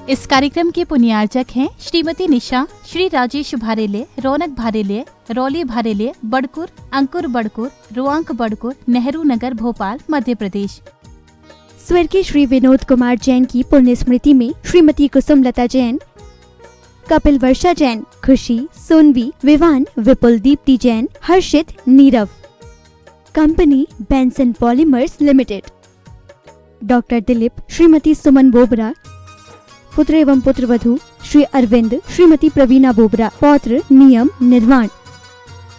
इस कार्यक्रम के पुण्यार्चक हैं श्रीमती निशा, श्री राजेश भारेले, रौनक भारेले, रौली भारेले, बड़कुर, अंकुर बड़कुर, रुआंक बड़कुर, नेहरू नगर, भोपाल, मध्य प्रदेश। स्वर्गीय श्री विनोद कुमार जैन की पुण्य स्मृति में Shrimati Kusumlata Jain, Kapil Varsha Jain, Khushi, Sonvi, Vivan, Vipul Deepti Jain, Harshit, Neerav. Company Benson Polymers Limited. Doctor Dilip, Shrimati Suman Bobra, पुत्र एवं पुत्रवधू श्री अरविंद, श्रीमती प्रवीणा बोबरा, पौत्र नियम निर्वाण।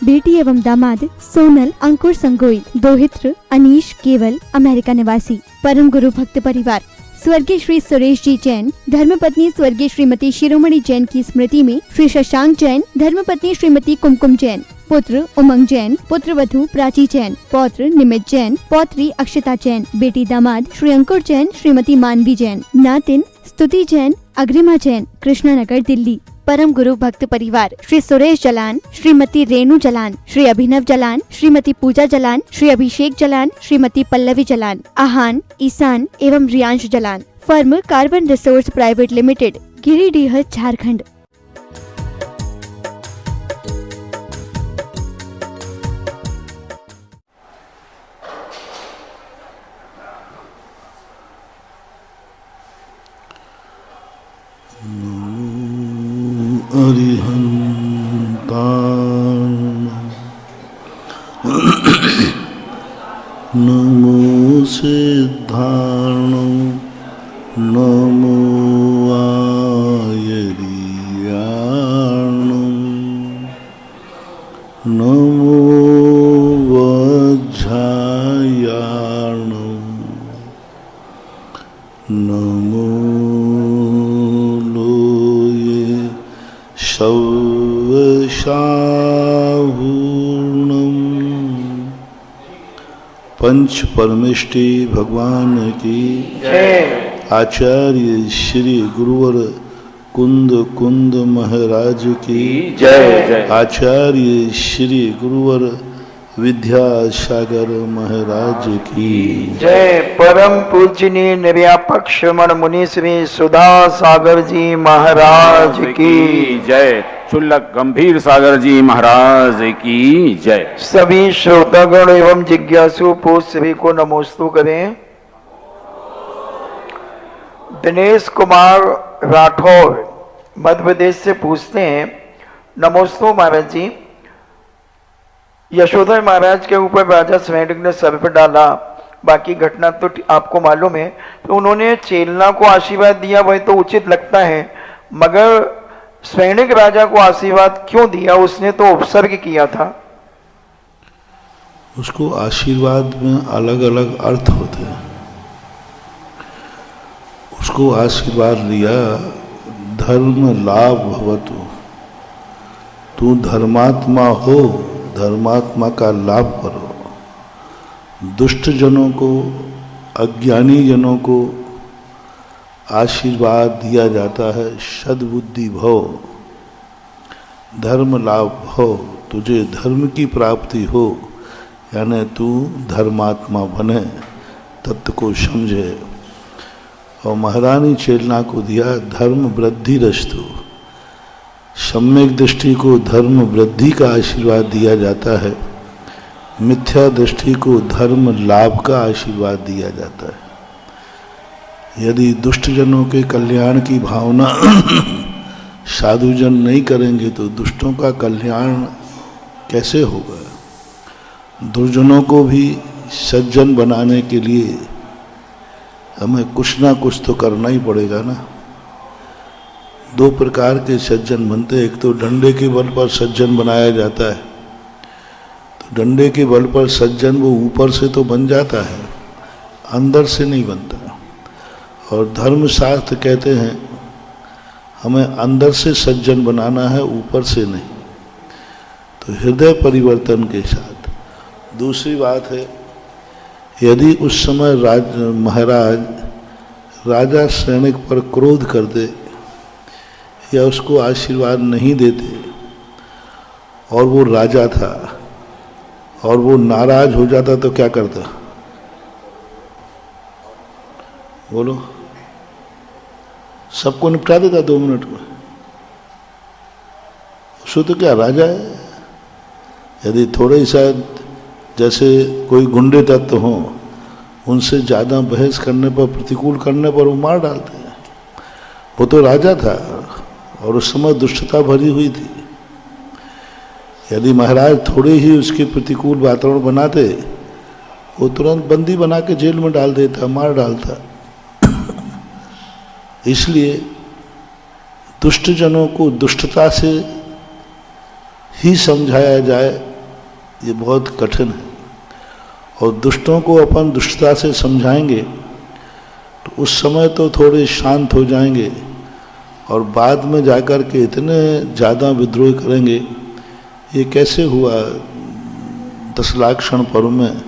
बेटी एवं दामाद सोनल, अंकुर संगोई, दोहित्र अनीश केवल, अमेरिका निवासी। परम गुरु भक्त परिवार। स्वर्गीय श्री सुरेश जी जैन, धर्मपत्नी स्वर्गीय श्रीमती शिरोमणि जैन की स्मृति में श्री शशांक जैन, धर्मपत्नी श्रीमती कुमकुम जैन, पुत्र उमंग जैन, पुत्रवधू प्राची जैन, पौत्र निमित जैन, पौत्री अक्षता जैन, बेटी दामाद श्री अंकुर जैन, श्रीमती मानवी जैन, नातिन स्तुति जैन, अग्रिमा जैन, कृष्णानगर, दिल्ली। परम गुरु भक्त परिवार। श्री सुरेश जलान, श्रीमती रेणु जलान, श्री अभिनव जलान, श्रीमती पूजा जलान, श्री अभिषेक जलान, श्रीमती पल्लवी जलान, आहान, ईशान एवं Riyansh Jalan. Firm Carbon Resource Private Limited, Giridih, Jharkhand. नमो सिद्धार्णं नमो आयर्याणं नमो वज्रायाणं नमो लोये शवशाहूर्णम्। पंच परमेष्टि भगवान की जय। आचार्य श्री गुरुवर कुंद महाराज की जय। आचार्य श्री गुरुवर विद्यासागर महाराज की जय। परम पूजनीय निर्व्यापक श्रमण मुनि श्री सुधा सागर जी महाराज की जय। शुल्लक गंभीर सागर जी महाराज की जय। सभी श्रोतागण एवं जिज्ञासु पूज सभी को नमोस्तु करें। दिनेश कुमार राठौर मध्य प्रदेश से पूछते हैं, नमोस्तु महाराज जी, यशोधर महाराज के ऊपर राजा स्वयं ने सर्प डाला, बाकी घटना तो आपको मालूम है, तो उन्होंने चेलना को आशीर्वाद दिया, वह तो उचित लगता है, मगर स्वयं राजा को आशीर्वाद क्यों दिया? उसने तो उपसर्ग किया था। उसको आशीर्वाद में अलग अलग अर्थ होते हैं। उसको आशीर्वाद लिया धर्म लाभ भवतु, तू धर्मात्मा हो, धर्मात्मा का लाभ करो। दुष्ट जनों को, अज्ञानी जनों को आशीर्वाद दिया जाता है सद्बुद्धि भव, धर्म लाभ भव, तुझे धर्म की प्राप्ति हो, यानी तू धर्मात्मा बने, तत्व को समझे। और महारानी चेलना को दिया धर्म वृद्धि रस्तु, सम्यक दृष्टि को धर्म वृद्धि का आशीर्वाद दिया जाता है, मिथ्या दृष्टि को धर्म लाभ का आशीर्वाद दिया जाता है। यदि दुष्ट जनों के कल्याण की भावना साधुजन नहीं करेंगे तो दुष्टों का कल्याण कैसे होगा? दुर्जनों को भी सज्जन बनाने के लिए हमें कुछ ना कुछ तो करना ही पड़ेगा ना। दो प्रकार के सज्जन बनते हैं, एक तो डंडे के बल पर सज्जन बनाया जाता है, तो डंडे के बल पर सज्जन वो ऊपर से तो बन जाता है, अंदर से नहीं बनता। और धर्मशास्त्र कहते हैं हमें अंदर से सज्जन बनाना है, ऊपर से नहीं, तो हृदय परिवर्तन के साथ। दूसरी बात है, यदि उस समय महाराज राजा सैनिक पर क्रोध करते या उसको आशीर्वाद नहीं देते और वो राजा था, और वो नाराज हो जाता तो क्या करता? बोलो, सबको निपटा देता 2 मिनट में। उसको तो क्या राजा है। यदि थोड़े ही शायद जैसे कोई गुंडे तत्व हो, उनसे ज्यादा बहस करने पर, प्रतिकूल करने पर वो मार डालते हैं। वो तो राजा था और उस समय दुष्टता भरी हुई थी। यदि महाराज थोड़े ही उसके प्रतिकूल वातावरण बनाते, वो तुरंत बंदी बना के जेल में डाल देता, मार डालता। इसलिए दुष्ट जनों को दुष्टता से ही समझाया जाए, ये बहुत कठिन है। और दुष्टों को अपन दुष्टता से समझाएंगे तो उस समय तो थोड़े शांत हो जाएंगे, और बाद में जाकर के इतने ज़्यादा विद्रोह करेंगे। ये कैसे हुआ? 10 लाख क्षण पर्व में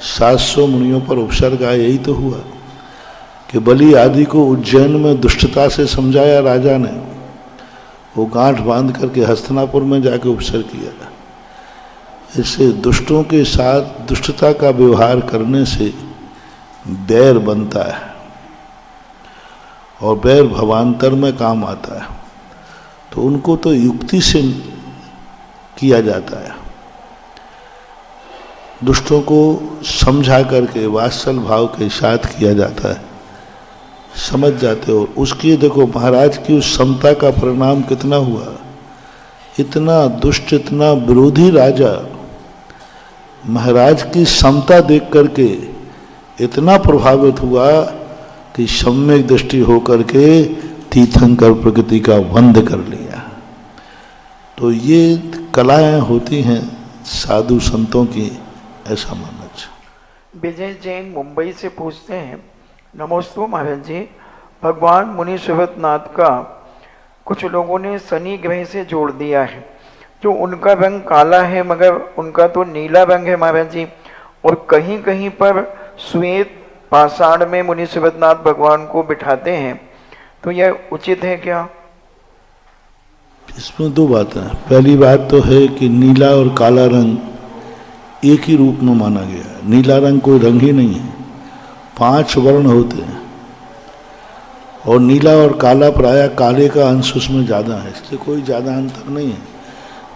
700 मुनियों पर उपसर्ग आया। यही तो हुआ कि बलि आदि को उज्जैन में दुष्टता से समझाया राजा ने। वो गांठ बांध करके हस्तिनापुर में जाके उपसर्ग किया। इससे दुष्टों के साथ दुष्टता का व्यवहार करने से बैर बनता है, और बैर भवांतर में काम आता है। तो उनको तो युक्ति से किया जाता है। दुष्टों को समझा करके वात्सल भाव के साथ किया जाता है। समझ जाते हो। उसकी देखो महाराज की उस समता का परिणाम कितना हुआ। इतना दुष्ट, इतना विरोधी राजा महाराज की समता देख करके इतना प्रभावित हुआ कि सम्यक दृष्टि होकर के तीर्थंकर प्रकृति का वंद कर लिया। तो ये कलाएं होती हैं साधु संतों की, ऐसा मानना चाहिए। विजय जैन मुंबई से पूछते हैं, नमोस्तु महाराज जी, भगवान मुनि सुब्रतनाथ का कुछ लोगों ने शनि ग्रह से जोड़ दिया है, जो उनका रंग काला है मगर उनका तो नीला रंग है महाराज जी, और कहीं कहीं पर श्वेत पाषाण में मुनि सुब्रतनाथ भगवान को बिठाते हैं, तो यह उचित है क्या? इसमें 2 बातें हैं। पहली बात तो है कि नीला और काला रंग एक ही रूप में माना गया। नीला रंग कोई रंग ही नहीं है, 5 वर्ण होते हैं, और नीला और काला प्रायः काले का अंश उसमें ज़्यादा है, इसलिए कोई ज़्यादा अंतर नहीं है।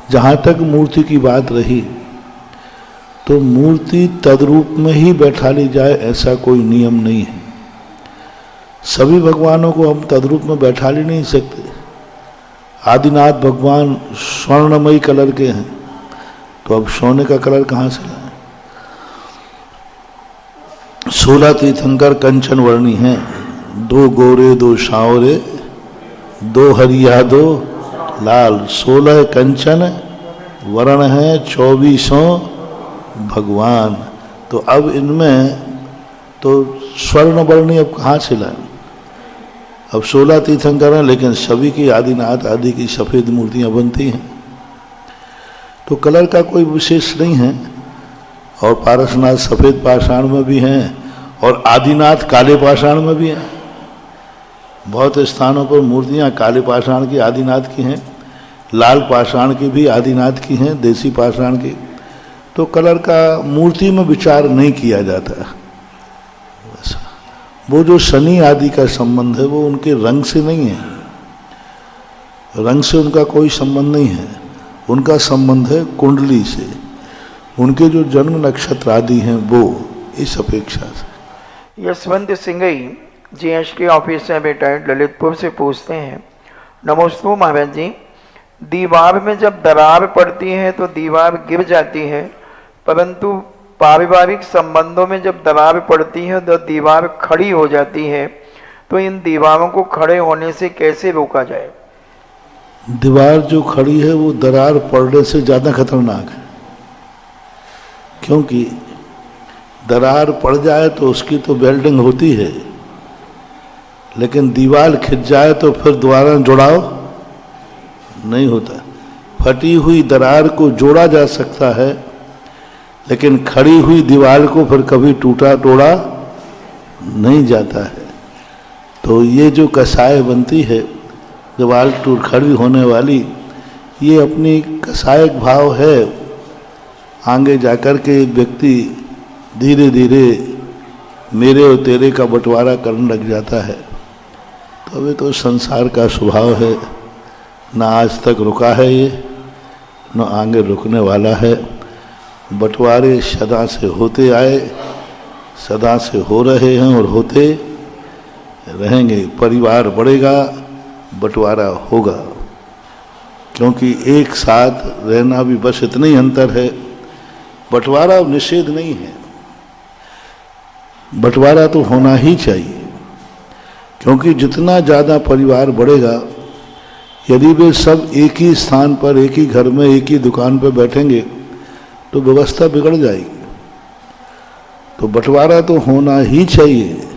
जहाँ तक मूर्ति की बात रही, तो मूर्ति तद्रूप में ही बैठा ली जाए ऐसा कोई नियम नहीं है। सभी भगवानों को हम तद्रूप में बैठा ली नहीं सकते। आदिनाथ भगवान स्वर्णमयी कलर के हैं, तो अब सोने का कलर कहाँ से लाए? 16 तीर्थंकर कंचन वर्णी हैं, 2 गोरे 2 सांवरे, 2 हरिया 2 लाल, 16 कंचन वर्ण है, 24 भगवान। तो अब इनमें तो स्वर्ण वर्णी अब कहाँ से लाए? अब 16 तीर्थंकर हैं, लेकिन सभी की आदिनाथ आदि की सफ़ेद मूर्तियाँ बनती हैं, तो कलर का कोई विशेष नहीं है। और पारसनाथ सफ़ेद पाषाण में भी हैं, और आदिनाथ काले पाषाण में भी हैं। बहुत स्थानों पर मूर्तियाँ काले पाषाण की आदिनाथ की हैं, लाल पाषाण की भी आदिनाथ की हैं, देसी पाषाण की। तो कलर का मूर्ति में विचार नहीं किया जाता। वो जो शनि आदि का संबंध है वो उनके रंग से नहीं है, रंग से उनका कोई संबंध नहीं है। उनका संबंध है कुंडली से, उनके जो जन्म नक्षत्र आदि हैं वो, इस अपेक्षा से। यशवंत सिंगई जीएसटी ऑफिस से रिटायर्ड ललितपुर से पूछते हैं, नमोस्तु महाराज जी, दीवार में जब दरार पड़ती है तो दीवार गिर जाती है, परंतु पारिवारिक संबंधों में जब दरार पड़ती है तो दीवार खड़ी हो जाती है, तो इन दीवारों को खड़े होने से कैसे रोका जाए? दीवार जो खड़ी है वो दरार पड़ने से ज़्यादा खतरनाक है, क्योंकि दरार पड़ जाए तो उसकी तो वेल्डिंग होती है, लेकिन दीवार खिंच जाए तो फिर दोबारा जुड़ाव नहीं होता। फटी हुई दरार को जोड़ा जा सकता है, लेकिन खड़ी हुई दीवार को फिर कभी टूटा तोड़ा नहीं जाता है। तो ये जो कसाय बनती है दीवार टूट खड़ी होने वाली, ये अपनी कसायक भाव है आगे जाकर के एक व्यक्ति धीरे धीरे मेरे और तेरे का बंटवारा करने लग जाता है, तो अभी तो संसार का स्वभाव है, न आज तक रुका है ये, न आगे रुकने वाला है। बंटवारे सदा से होते आए, सदा से हो रहे हैं और होते रहेंगे। परिवार बढ़ेगा, बंटवारा होगा, क्योंकि एक साथ रहना भी बस इतना ही अंतर है। बंटवारा निषेध नहीं है, बंटवारा तो होना ही चाहिए, क्योंकि जितना ज़्यादा परिवार बढ़ेगा, यदि वे सब एक ही स्थान पर, एक ही घर में, एक ही दुकान पर बैठेंगे तो व्यवस्था बिगड़ जाएगी। तो बंटवारा तो होना ही चाहिए,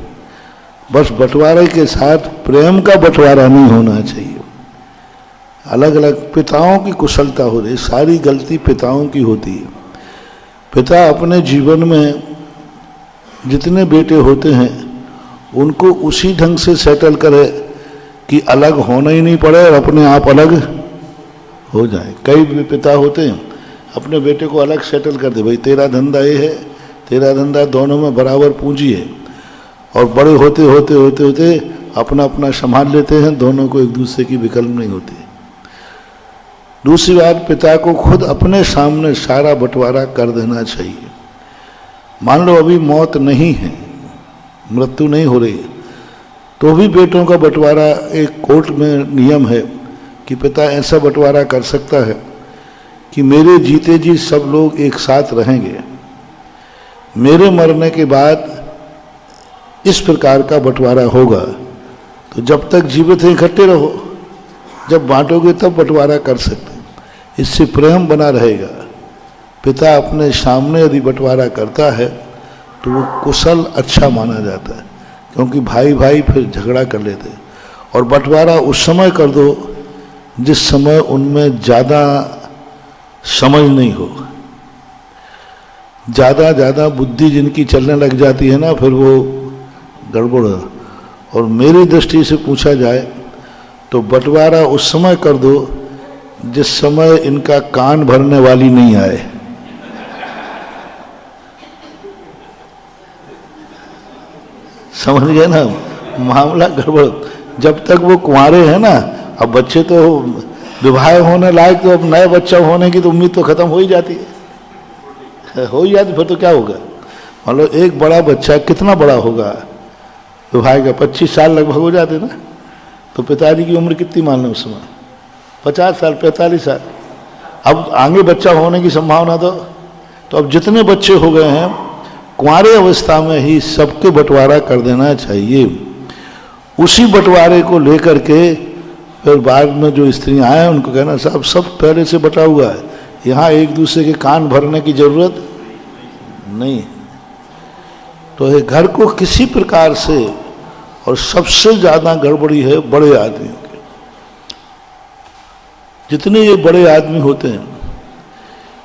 बस बंटवारे के साथ प्रेम का बंटवारा नहीं होना चाहिए। अलग अलग पिताओं की कुशलता हो रही, सारी गलती पिताओं की होती है। पिता अपने जीवन में जितने बेटे होते हैं उनको उसी ढंग से सेटल करे कि अलग होना ही नहीं पड़े और अपने आप अलग हो जाए। कई भी पिता होते हैं अपने बेटे को अलग सेटल कर दे, भाई तेरा धंधा ये है, तेरा धंधा, दोनों में बराबर पूंजी है, और बड़े होते होते होते होते अपना अपना संभाल लेते हैं, दोनों को एक दूसरे की विकल्प नहीं होती। दूसरी बात, पिता को खुद अपने सामने सारा बंटवारा कर देना चाहिए। मान लो अभी मौत नहीं है, मृत्यु नहीं हो रही, तो भी बेटों का बंटवारा एक कोर्ट में नियम है कि पिता ऐसा बंटवारा कर सकता है कि मेरे जीते जी सब लोग एक साथ रहेंगे, मेरे मरने के बाद इस प्रकार का बंटवारा होगा, तो जब तक जीवित हैं इकट्ठे रहो, जब बांटोगे तब बंटवारा कर सकते। इससे प्रेम बना रहेगा। पिता अपने सामने यदि बंटवारा करता है तो वो कुशल अच्छा माना जाता है, क्योंकि भाई भाई फिर झगड़ा कर लेते हैं। और बंटवारा उस समय कर दो जिस समय उनमें ज़्यादा समझ नहीं हो, ज़्यादा बुद्धि जिनकी चलने लग जाती है ना, फिर वो गड़बड़ है। और मेरी दृष्टि से पूछा जाए तो बंटवारा उस समय कर दो जिस समय इनका कान भरने वाली नहीं आए। समझ गए ना, मामला गड़बड़। जब तक वो कुंवारे हैं ना, अब बच्चे तो विवाह होने लायक, तो अब नए बच्चा होने की तो उम्मीद तो खत्म हो ही जाती है, हो ही जाती। फिर तो क्या होगा, मान लो एक बड़ा बच्चा कितना बड़ा होगा, विवाह का 25 साल लगभग हो जाते ना, तो पिताजी की उम्र कितनी मान लो उस समय, 50 साल 45 साल। अब आगे बच्चा होने की संभावना तो अब जितने बच्चे हो गए हैं, कुंवारे अवस्था में ही सबके बंटवारा कर देना चाहिए। उसी बंटवारे को लेकर के फिर बाद में जो स्त्रियां आए उनको कहना साहब सब पहले से बटा हुआ है, यहाँ एक दूसरे के कान भरने की जरूरत नहीं। तो ये घर को किसी प्रकार से, और सबसे ज्यादा गड़बड़ी है बड़े आदमियों के। जितने ये बड़े आदमी होते हैं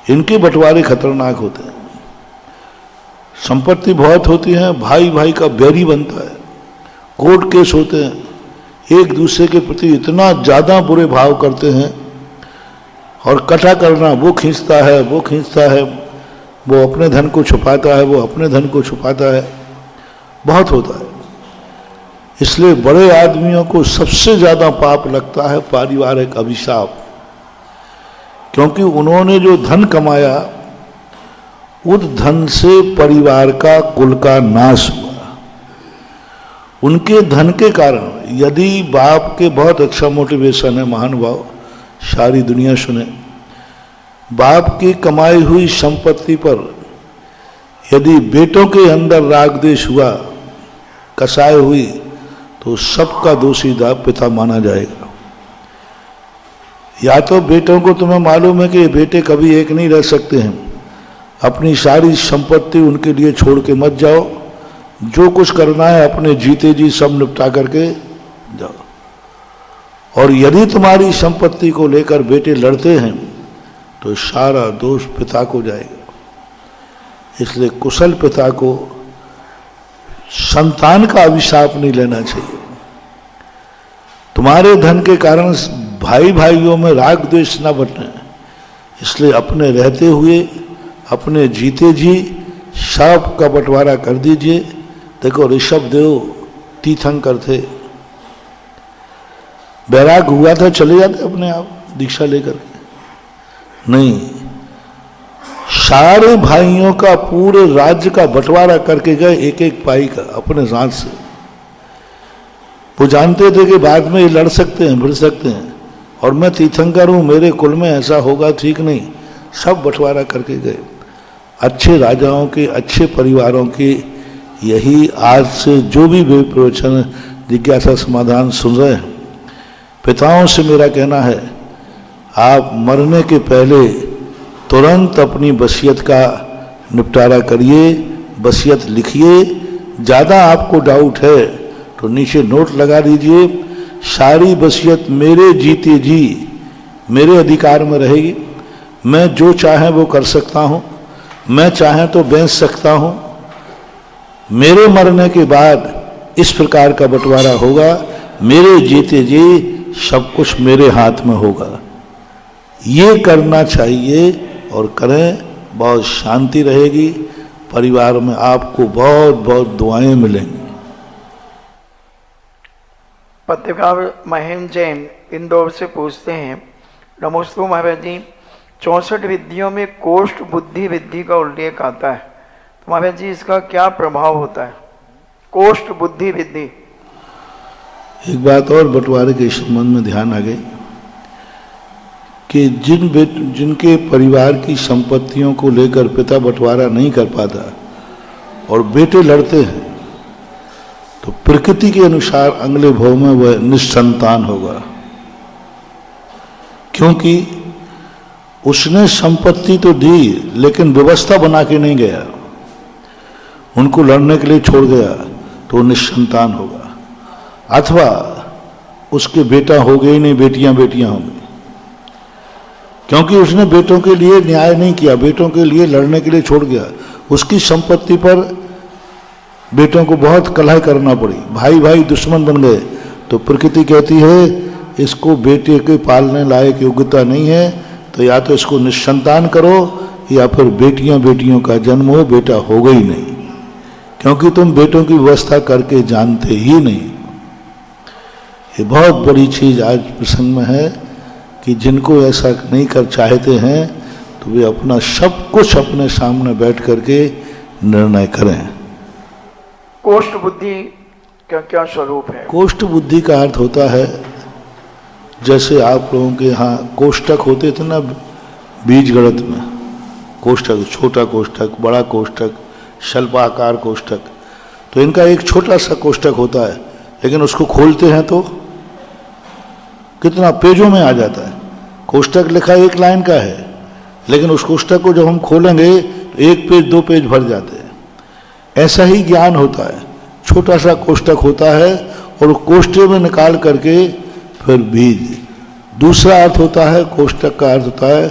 इनके बंटवारे खतरनाक होते हैं। संपत्ति बहुत होती है, भाई भाई का बैरी बनता है, कोर्ट केस होते हैं, एक दूसरे के प्रति इतना ज़्यादा बुरे भाव करते हैं, और कटा करना, वो खींचता है, वो खींचता है, वो अपने धन को छुपाता है, वो अपने धन को छुपाता है, बहुत होता है। इसलिए बड़े आदमियों को सबसे ज़्यादा पाप लगता है पारिवारिक अभिशाप, क्योंकि उन्होंने जो धन कमाया उस धन से परिवार का, कुल का नाश हुआ। उनके धन के कारण, यदि बाप के बहुत अच्छा मोटिवेशन है, महानुभाव सारी दुनिया सुने, बाप की कमाई हुई संपत्ति पर यदि बेटों के अंदर राग द्वेष हुआ, कसाई हुई, तो सबका दोषी पिता माना जाएगा। या तो बेटों को तुम्हें मालूम है कि बेटे कभी एक नहीं रह सकते हैं, अपनी सारी संपत्ति उनके लिए छोड़ के मत जाओ, जो कुछ करना है अपने जीते जी सब निपटा करके जाओ। और यदि तुम्हारी संपत्ति को लेकर बेटे लड़ते हैं तो सारा दोष पिता को जाएगा। इसलिए कुशल पिता को संतान का अभिशाप नहीं लेना चाहिए। तुम्हारे धन के कारण भाई भाइयों में राग द्वेष न बटने, इसलिए अपने रहते हुए अपने जीते जी सब का बंटवारा कर दीजिए। देखो ऋषभ देव तीर्थंकर थे, बैराग हुआ था चले जाते अपने आप दीक्षा लेकर के, नहीं, सारे भाइयों का पूरे राज्य का बंटवारा करके गए, एक एक पाई का अपने हाथ से। वो जानते थे कि बाद में ये लड़ सकते हैं, भिड़ सकते हैं, और मैं तीर्थंकर हूं, मेरे कुल में ऐसा होगा ठीक नहीं, सब बंटवारा करके गए। अच्छे राजाओं के, अच्छे परिवारों के यही आज से जो भी वे प्रवचन जिज्ञासा समाधान सुन रहे हैं, पिताओं से मेरा कहना है, आप मरने के पहले तुरंत अपनी वसीयत का निपटारा करिए, वसीयत लिखिए। ज़्यादा आपको डाउट है तो नीचे नोट लगा दीजिए, सारी वसीयत मेरे जीते जी मेरे अधिकार में रहेगी, मैं जो चाहे वो कर सकता हूँ, मैं चाहे तो बेच सकता हूँ, मेरे मरने के बाद इस प्रकार का बंटवारा होगा, मेरे जीते जी सब कुछ मेरे हाथ में होगा। ये करना चाहिए और करें, बहुत शांति रहेगी, परिवार में आपको बहुत बहुत दुआएं मिलेंगी। पत्रकार महेंद्र जैन इंदौर से पूछते हैं, नमोस्तु महाराज जी, 64 विधियों में कोष्ठ बुद्धि विधि का उल्लेख आता है, तो महाराज जी इसका क्या प्रभाव होता है? कोष्ठ बुद्धि विधि। एक बात और बंटवारे के संबंध में ध्यान आ गई कि जिनके परिवार की संपत्तियों को लेकर पिता बंटवारा नहीं कर पाता और बेटे लड़ते हैं, तो प्रकृति के अनुसार अगले भव में वह निसंतान होगा, क्योंकि उसने संपत्ति तो दी लेकिन व्यवस्था बना के नहीं गया, उनको लड़ने के लिए छोड़ गया, तो निसंतान होगा। अथवा उसके बेटा हो गए ही नहीं, बेटियां बेटियां होंगी, क्योंकि उसने बेटों के लिए न्याय नहीं किया, बेटों के लिए लड़ने के लिए छोड़ गया, उसकी संपत्ति पर बेटों को बहुत कलह करना पड़ी, भाई भाई दुश्मन बन गए, तो प्रकृति कहती है इसको बेटे के पालने लायक योग्यता नहीं है, तो या तो इसको निसंतान करो या फिर बेटियां बेटियों का जन्म हो, बेटा होगा ही नहीं, क्योंकि तुम बेटों की व्यवस्था करके जानते ही नहीं। ये बहुत बड़ी चीज आज प्रसंग में है कि जिनको ऐसा नहीं कर चाहते हैं तो वे अपना सब कुछ अपने सामने बैठ करके निर्णय करें। कोष्ठ बुद्धि क्या क्या स्वरूप है? कोष्ठ बुद्धि का अर्थ होता है, जैसे आप लोगों के यहाँ कोष्ठक होते थे ना बीज गणित में, कोष्ठक, छोटा कोष्ठक, बड़ा कोष्ठक, शल्पाकार कोष्ठक, तो इनका एक छोटा सा कोष्ठक होता है, लेकिन उसको खोलते हैं तो कितना पेजों में आ जाता है। कोष्ठक लिखा एक लाइन का है, लेकिन उस कोष्ठक को जब हम खोलेंगे तो एक पेज दो पेज भर जाते हैं। ऐसा ही ज्ञान होता है, छोटा सा कोष्ठक होता है और कोष्ठे में निकाल करके फिर बीज। दूसरा अर्थ होता है, कोष्ठक का अर्थ होता है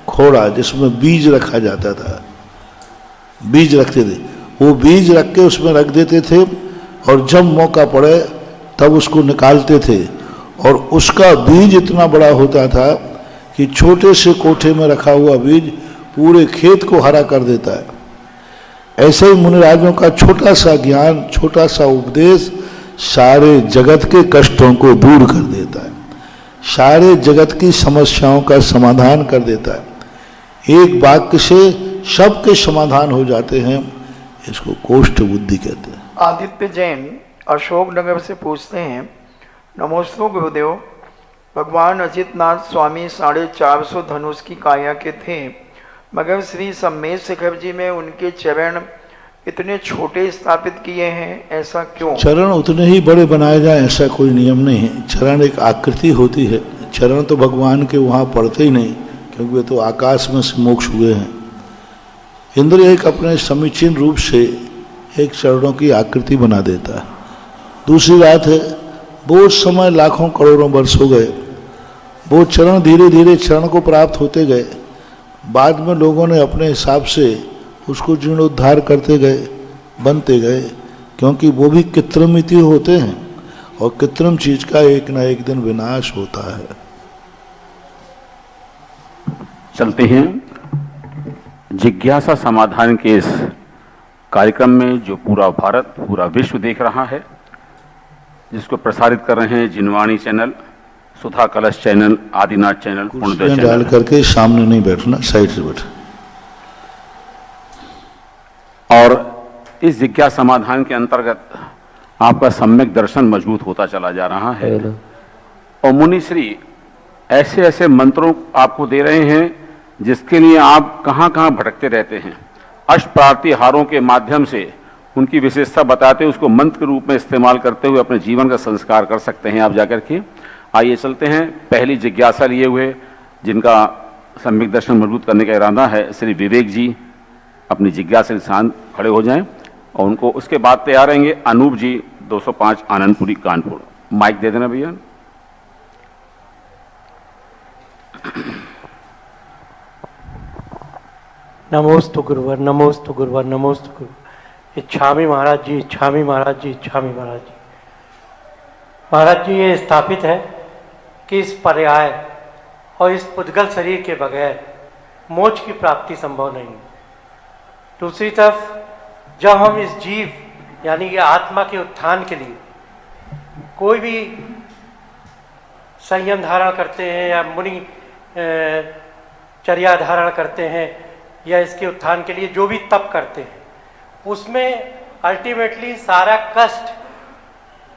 खोड़ा, जिसमें बीज रखा जाता था, बीज रखते थे, वो बीज रख के उसमें रख देते थे और जब मौका पड़े तब उसको निकालते थे, और उसका बीज इतना बड़ा होता था कि छोटे से कोठे में रखा हुआ बीज पूरे खेत को हरा कर देता है। ऐसे ही मुनिराजों का छोटा सा ज्ञान, छोटा सा उपदेश सारे जगत के कष्टों को दूर कर देता है, सारे जगत की समस्याओं का समाधान कर देता है। एक वाक्य से सबके समाधान हो जाते हैं, इसको कोष्ठ बुद्धि कहते हैं। आदित्य जैन अशोकनगर से पूछते हैं, नमोस्तु गुरुदेव, भगवान अजितनाथ स्वामी 450 धनुष की काया के थे, मगर श्री सम्मेद शिखर जी में उनके चरण इतने छोटे स्थापित किए हैं, ऐसा क्यों? चरण उतने ही बड़े बनाए जाए ऐसा कोई नियम नहीं है। चरण एक आकृति होती है, चरण तो भगवान के वहाँ पड़ते ही नहीं, क्योंकि वे तो आकाश में से मोक्ष हुए हैं। इंद्र एक अपने समीचीन रूप से एक चरणों की आकृति बना देता है। दूसरी बात है, बहुत समय लाखों करोड़ों वर्ष हो गए, वो चरण धीरे धीरे चरण को प्राप्त होते गए, बाद में लोगों ने अपने हिसाब से उसको जीर्णोद्धार करते गए, बनते गए, क्योंकि वो भी कृत्रिमित ही होते हैं और कृत्रिम चीज का एक ना एक दिन विनाश होता है। चलते हैं। जिज्ञासा समाधान के इस कार्यक्रम में जो पूरा भारत, पूरा विश्व देख रहा है, जिसको प्रसारित कर रहे हैं जिनवाणी चैनल, सुधा कलश चैनल, आदिनाथ चैनल, पूर्णोदय कुर्सियां डाल चैनल, करके सामने नहीं बैठना, साइड से बैठ। और इस जिज्ञासा समाधान के अंतर्गत आपका सम्यक दर्शन मजबूत होता चला जा रहा है। और मुनिश्री ऐसे ऐसे मंत्रों आपको दे रहे हैं जिसके लिए आप कहाँ कहाँ भटकते रहते हैं। अष्टप्रार्ति हारों के माध्यम से उनकी विशेषता बताते हुए उसको मंत्र के रूप में इस्तेमाल करते हुए अपने जीवन का संस्कार कर सकते हैं आप जाकर के। आइए चलते हैं पहली जिज्ञासा लिए हुए, जिनका सम्यक दर्शन मजबूत करने का इरादा है। श्री विवेक जी अपनी जिज्ञासा के साथ खड़े हो जाएं और उनको उसके बाद तैयार रहेंगे अनूप जी 205 आनंदपुरी कानपुर। माइक दे देना भैया। नमोस्तु गुरुवर, नमोस्तु गुरुवर, नमोस्तु गुरुवर। इच्छामी महाराज जी, इच्छामी महाराज जी, इच्छामी महाराज जी। महाराज जी, ये स्थापित है कि इस पर्याय और इस पुद्गल शरीर के बगैर मोक्ष की प्राप्ति संभव नहीं है। दूसरी तरफ जब हम इस जीव यानी कि आत्मा के उत्थान के लिए कोई भी संयम धारण करते हैं या मुनि चर्या धारण करते हैं या इसके उत्थान के लिए जो भी तप करते हैं, उसमें अल्टीमेटली सारा कष्ट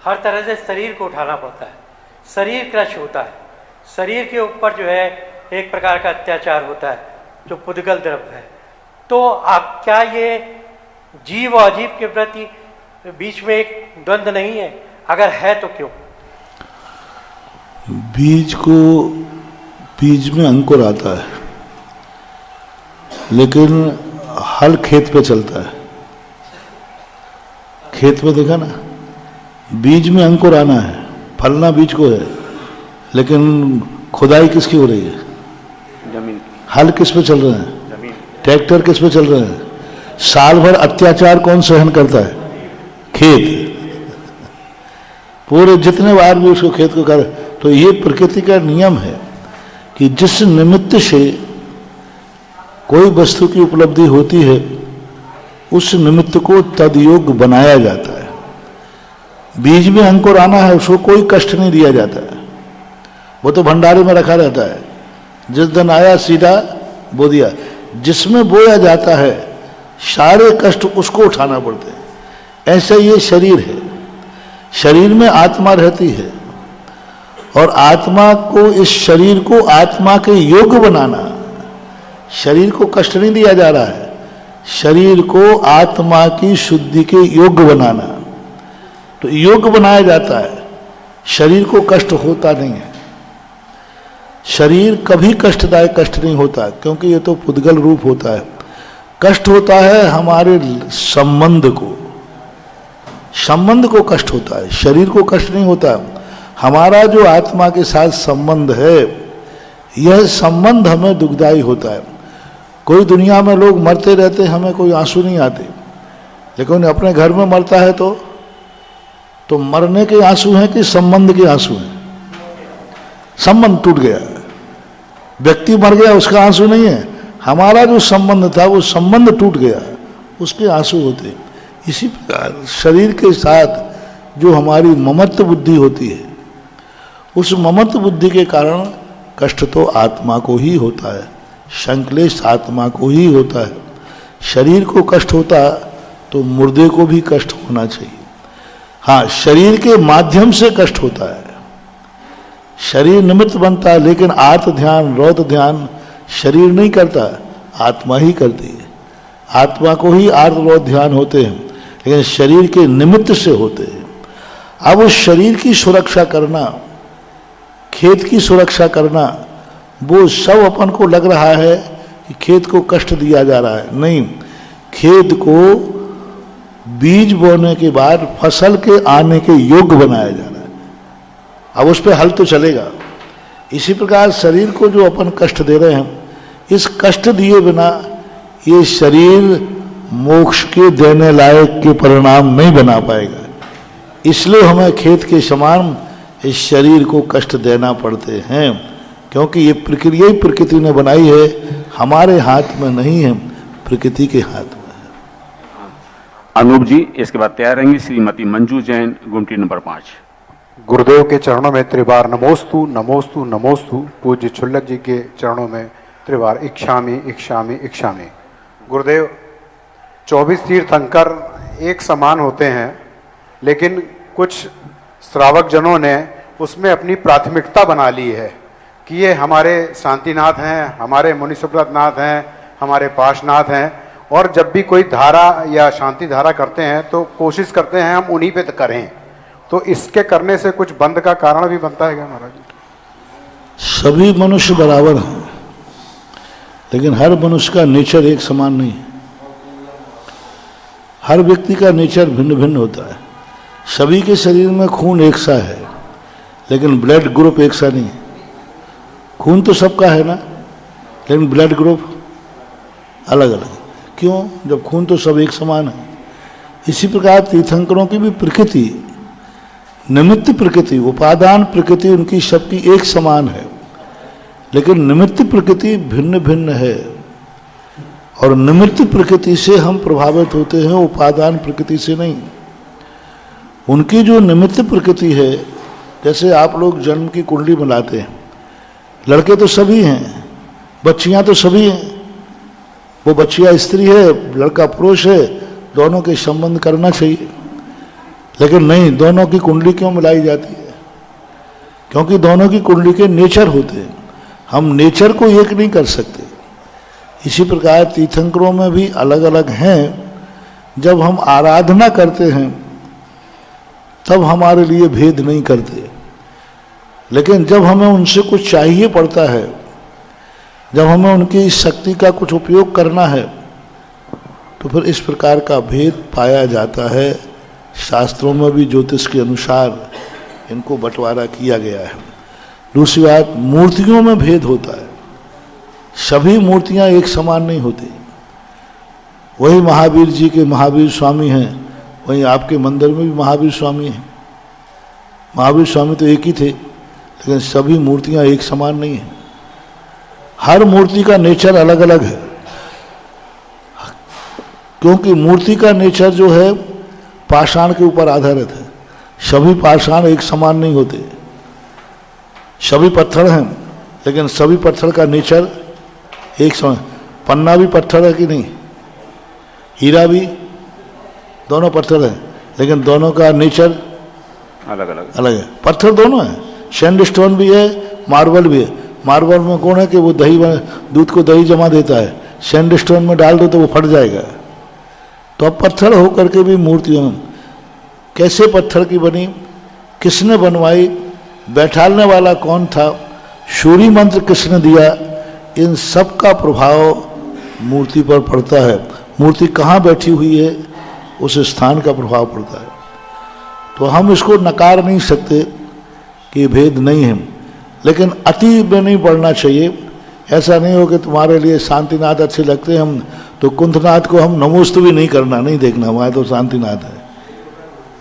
हर तरह से शरीर को उठाना पड़ता है। शरीर क्रश होता है, शरीर के ऊपर जो है एक प्रकार का अत्याचार होता है जो पुद्गल द्रव्य है। तो आप क्या ये जीव और अजीव के प्रति बीच में एक द्वंद्व नहीं है? अगर है तो क्यों? बीज में अंकुर आता है, लेकिन हल खेत पे चलता है। खेत में देखा ना, बीज में अंकुर आना है, फलना बीज को है, लेकिन खुदाई किसकी हो रही है? जमीन। हल किस पे चल रहे हैं? जमीन। ट्रैक्टर किस पे चल रहे हैं? साल भर अत्याचार कौन सहन करता है? खेत। पूरे जितने बार भी उसको खेत को कर, तो ये प्रकृति का नियम है कि जिस निमित्त से कोई वस्तु की उपलब्धि होती है उस निमित्त को तदयोग बनाया जाता है। बीज में अंकुर आना है, उसको कोई कष्ट नहीं दिया जाता है, वो तो भंडारे में रखा रहता है। जिस दिन आया सीधा बो दिया। जिसमें बोया जाता है सारे कष्ट उसको उठाना पड़ते हैं। ऐसा ये शरीर है, शरीर में आत्मा रहती है और आत्मा को, इस शरीर को आत्मा के योग्य बनाना। शरीर को कष्ट नहीं दिया जा रहा है, शरीर को आत्मा की शुद्धि के योग्य बनाना। तो योग्य बनाया जाता है, शरीर को कष्ट होता नहीं है। शरीर कभी कष्टदायक कष्ट नहीं होता, क्योंकि ये तो पुद्गल रूप होता है। कष्ट होता है हमारे संबंध को कष्ट होता है, शरीर को कष्ट नहीं होता। हमारा जो आत्मा के साथ संबंध है, यह संबंध हमें दुखदायी होता है। कोई दुनिया में लोग मरते रहते, हमें कोई आंसू नहीं आते, लेकिन अपने घर में मरता है तो मरने के आंसू हैं कि संबंध के आंसू हैं? संबंध टूट गया, व्यक्ति मर गया, उसका आंसू नहीं है। हमारा जो संबंध था वो संबंध टूट गया, उसके आंसू होते। इसी प्रकार शरीर के साथ जो हमारी ममत्व बुद्धि होती है, उस ममत्व बुद्धि के कारण कष्ट तो आत्मा को ही होता है, संक्लेश आत्मा को ही होता है। शरीर को कष्ट होता तो मुर्दे को भी कष्ट होना चाहिए। हाँ, शरीर के माध्यम से कष्ट होता है, शरीर निमित्त बनता है, लेकिन आर्त ध्यान, रौत ध्यान शरीर नहीं करता, आत्मा ही करती है। आत्मा को ही आर्त रौत ध्यान होते हैं, लेकिन शरीर के निमित्त से होते हैं। अब उस शरीर की सुरक्षा करना, खेत की सुरक्षा करना, वो सब अपन को लग रहा है कि खेत को कष्ट दिया जा रहा है। नहीं, खेत को बीज बोने के बाद फसल के आने के योग्य बनाया जा रहा है। अब उस पर हल तो चलेगा। इसी प्रकार शरीर को जो अपन कष्ट दे रहे हैं, इस कष्ट दिए बिना ये शरीर मोक्ष के देने लायक के परिणाम नहीं बना पाएगा। इसलिए हमें खेत के समान इस शरीर को कष्ट देना पड़ते हैं, क्योंकि ये प्रक्रिया ही प्रकृति ने बनाई है, हमारे हाथ में नहीं है। प्रकृति के हाथ में है। अनूप जी, इसके बाद तैयार रहेंगी श्रीमती मंजू जैन, गुमटी नंबर 5। गुरुदेव के चरणों में त्रिवार नमोस्तु नमोस्तु नमोस्तु। पूज्य छुल्लक जी के चरणों में त्रिवार इक्षामि इक्षामि इक्षामि। गुरुदेव, 24 तीर्थंकर एक समान होते हैं, लेकिन कुछ श्रावक जनों ने उसमें अपनी प्राथमिकता बना ली है कि ये हमारे शांतिनाथ हैं, हमारे मुनि सुब्रतनाथ हैं, हमारे पाशनाथ हैं, और जब भी कोई धारा या शांति धारा करते हैं तो कोशिश करते हैं हम उन्हीं पे करें। तो इसके करने से कुछ बंद का कारण भी बनता है क्या महाराज जी? सभी मनुष्य बराबर हैं, लेकिन हर मनुष्य का नेचर एक समान नहीं है। हर व्यक्ति का नेचर भिन्न भिन्न होता है। सभी के शरीर में खून एक सा है, लेकिन ब्लड ग्रुप एक सा नहीं है। खून तो सबका है ना, लेकिन ब्लड ग्रुप अलग अलग। क्यों? जब खून तो सब एक समान है। इसी प्रकार तीर्थंकरों की भी प्रकृति, निमित्त प्रकृति, उपादान प्रकृति उनकी सबकी एक समान है, लेकिन निमित्त प्रकृति भिन्न भिन्न है। और निमित्त प्रकृति से हम प्रभावित होते हैं, उपादान प्रकृति से नहीं। उनकी जो निमित्त प्रकृति है, जैसे आप लोग जन्म की कुंडली बनाते हैं, लड़के तो सभी हैं, बच्चियां तो सभी हैं। वो बच्चियां स्त्री है, लड़का पुरुष है, दोनों के संबंध करना चाहिए। लेकिन नहीं, दोनों की कुंडली क्यों मिलाई जाती है? क्योंकि दोनों की कुंडली के नेचर होते हैं। हम नेचर को एक नहीं कर सकते। इसी प्रकार तीर्थंकरों में भी अलग अलग हैं। जब हम आराधना करते हैं तब हमारे लिए भेद नहीं करते, लेकिन जब हमें उनसे कुछ चाहिए पड़ता है, जब हमें उनकी शक्ति का कुछ उपयोग करना है, तो फिर इस प्रकार का भेद पाया जाता है। शास्त्रों में भी ज्योतिष के अनुसार इनको बंटवारा किया गया है। दूसरी बात, मूर्तियों में भेद होता है। सभी मूर्तियां एक समान नहीं होती। वही महावीर जी के महावीर स्वामी हैं, वहीं आपके मंदिर में भी महावीर स्वामी हैं। महावीर स्वामी तो एक ही थे, लेकिन सभी मूर्तियां एक समान नहीं हैं। हर मूर्ति का नेचर अलग अलग है, क्योंकि मूर्ति का नेचर जो है पाषाण के ऊपर आधारित है। सभी पाषाण एक समान नहीं होते। सभी पत्थर हैं, लेकिन सभी पत्थर का नेचर एक समान। पन्ना भी पत्थर है कि नहीं? हीरा भी, दोनों पत्थर हैं, लेकिन दोनों का नेचर अलग अलग अलग है। पत्थर दोनों हैं, सैंडस्टोन भी है, मार्बल भी है। मार्बल में कौन है कि वो दही, दूध को दही जमा देता है, सैंडस्टोन में डाल दो तो वो फट जाएगा। तो अब पत्थर होकर के भी मूर्तियों कैसे पत्थर की बनी, किसने बनवाई, बैठालने वाला कौन था, सूर्य मंत्र किसने दिया, इन सब का प्रभाव मूर्ति पर पड़ता है। मूर्ति कहाँ बैठी हुई है, उस स्थान का प्रभाव पड़ता है। तो हम इसको नकार नहीं सकते कि भेद नहीं है, लेकिन अति में नहीं बढ़ना चाहिए। ऐसा नहीं हो कि तुम्हारे लिए शांतिनाथ अच्छे लगते हैं, हम तो कुंथनाथ को हम नमोस्तु भी नहीं करना, नहीं देखना, हमारे तो शांतिनाथ है।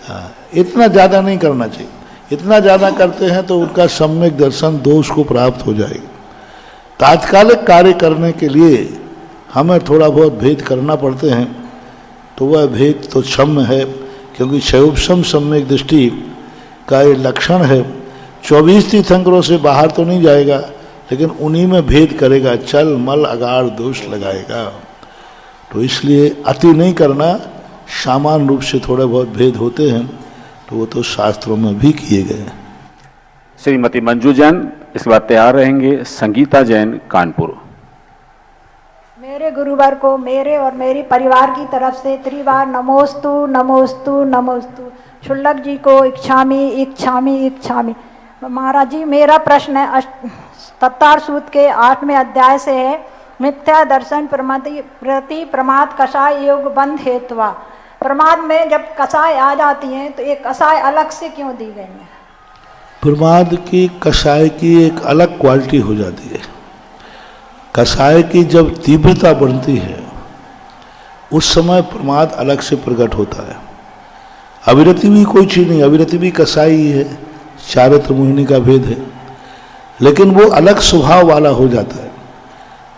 हाँ, इतना ज़्यादा नहीं करना चाहिए। इतना ज़्यादा करते हैं तो उनका सम्यक दर्शन दोष को प्राप्त हो जाएगा। तात्कालिक कार्य करने के लिए हमें थोड़ा बहुत भेद करना पड़ते हैं, तो वह भेद तो क्षम्य है, क्योंकि क्षयोपशम सम्यक दृष्टि का ये लक्षण है। 24 तीर्थंकरों से बाहर तो नहीं जाएगा, लेकिन उन्हीं में भेद करेगा, चल मल अगाड़ दोष लगाएगा। तो इसलिए अति नहीं करना, सामान्य रूप से थोड़े बहुत भेद होते हैं, तो वो तो शास्त्रों में भी किए गए हैं। श्रीमती मंजू जैन, इसके बाद तैयार रहेंगे संगीता जैन, कानपुर। मेरे गुरुवर को मेरे और मेरी परिवार की तरफ से त्रिवार नमोस्तु नमोस्तु नमोस्तु। छुल्लक जी को इच्छामि इच्छामि इच्छामि। महाराज जी, मेरा प्रश्न है तत्तार सूत के 8वें अध्याय से है, मिथ्या दर्शन प्रति प्रमाद कषाय योग बंध हेतुआ। प्रमाद में जब कषाय आ जाती हैं तो एक कषाय अलग से क्यों दी गई है? प्रमाद की कषाय की एक अलग क्वालिटी हो जाती है। कषाय की जब तीव्रता बढ़ती है, उस समय प्रमाद अलग से प्रकट होता है। अविरति भी कोई चीज नहीं, अविरति भी कषाय ही है, चारित्र मोहिनी का भेद है, लेकिन वो अलग स्वभाव वाला हो जाता है।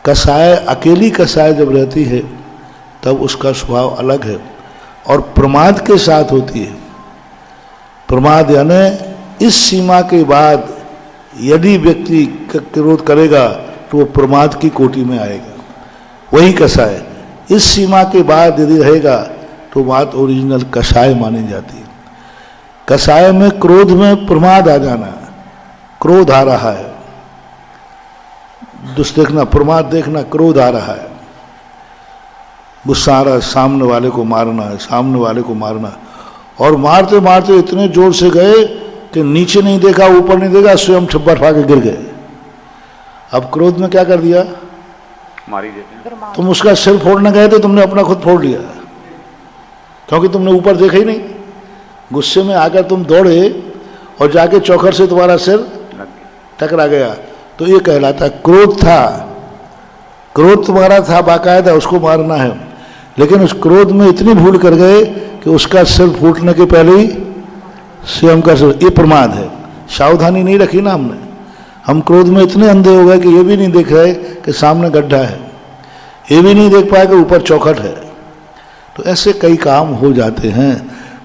कषाय, अकेली कषाय जब रहती है तब उसका स्वभाव अलग है, और प्रमाद के साथ होती है। प्रमाद यानी इस सीमा के बाद यदि व्यक्ति क्रोध करेगा तो वो प्रमाद की कोटि में आएगा, वही कषाय। इस सीमा के बाद यदि रहेगा तो बात ओरिजिनल कषाय मानी जाती है। कषाय में क्रोध में प्रमाद आ जाना, क्रोध आ रहा है, देखना, प्रमाद देखना, क्रोध आ रहा है, गुस्सा आ रहा है, सामने वाले को मारना है, सामने वाले को मारना, और मारते मारते इतने जोर से गए कि नीचे नहीं देखा, ऊपर नहीं देखा, स्वयं ठप्पा ठा के गिर गए। अब क्रोध में क्या कर दिया, मार ही देते हैं। तुम उसका सिर फोड़ने गए थे, तुमने अपना खुद फोड़ लिया, क्योंकि तुमने ऊपर देखा ही नहीं। गुस्से में आकर तुम दौड़े और जाके चौखर से तुम्हारा सिर टकरा गया, तो ये कहलाता क्रोध था। क्रोध तुम्हारा था बाकायदा, उसको मारना है, लेकिन उस क्रोध में इतनी भूल कर गए कि उसका सिर फूटने के पहले ही स्वयं का सिर, ये प्रमाद है। सावधानी नहीं रखी ना हमने, हम क्रोध में इतने अंधे हो गए कि ये भी नहीं देख रहे कि सामने गड्ढा है, ये भी नहीं देख पाए कि ऊपर चौखट है। तो ऐसे कई काम हो जाते हैं।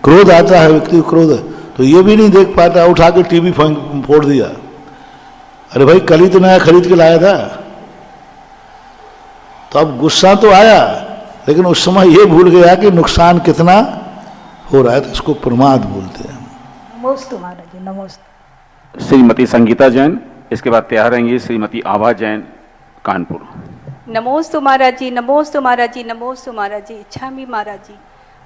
क्रोध आता है व्यक्ति को, क्रोध तो ये भी नहीं देख पाता, उठा के टीवी फोड़ दिया। अरे भाई कल ही तो नया खरीद के लाया था। तो अब गुस्सा तो आया, लेकिन उस समय ये भूल गया कि नुकसान कितना हो रहा है, तो इसको प्रमाद बोलते हैं। नमोस्तु महाराज जी, नमोस्तु। श्रीमती संगीता जैन, इसके बाद तैयार रहेंगी श्रीमती आभा जैन, कानपुर। नमोस्तु महाराज जी, नमोस्तु महाराज जी, नमोस्तु महाराज जी, इच्छा भी महाराज जी।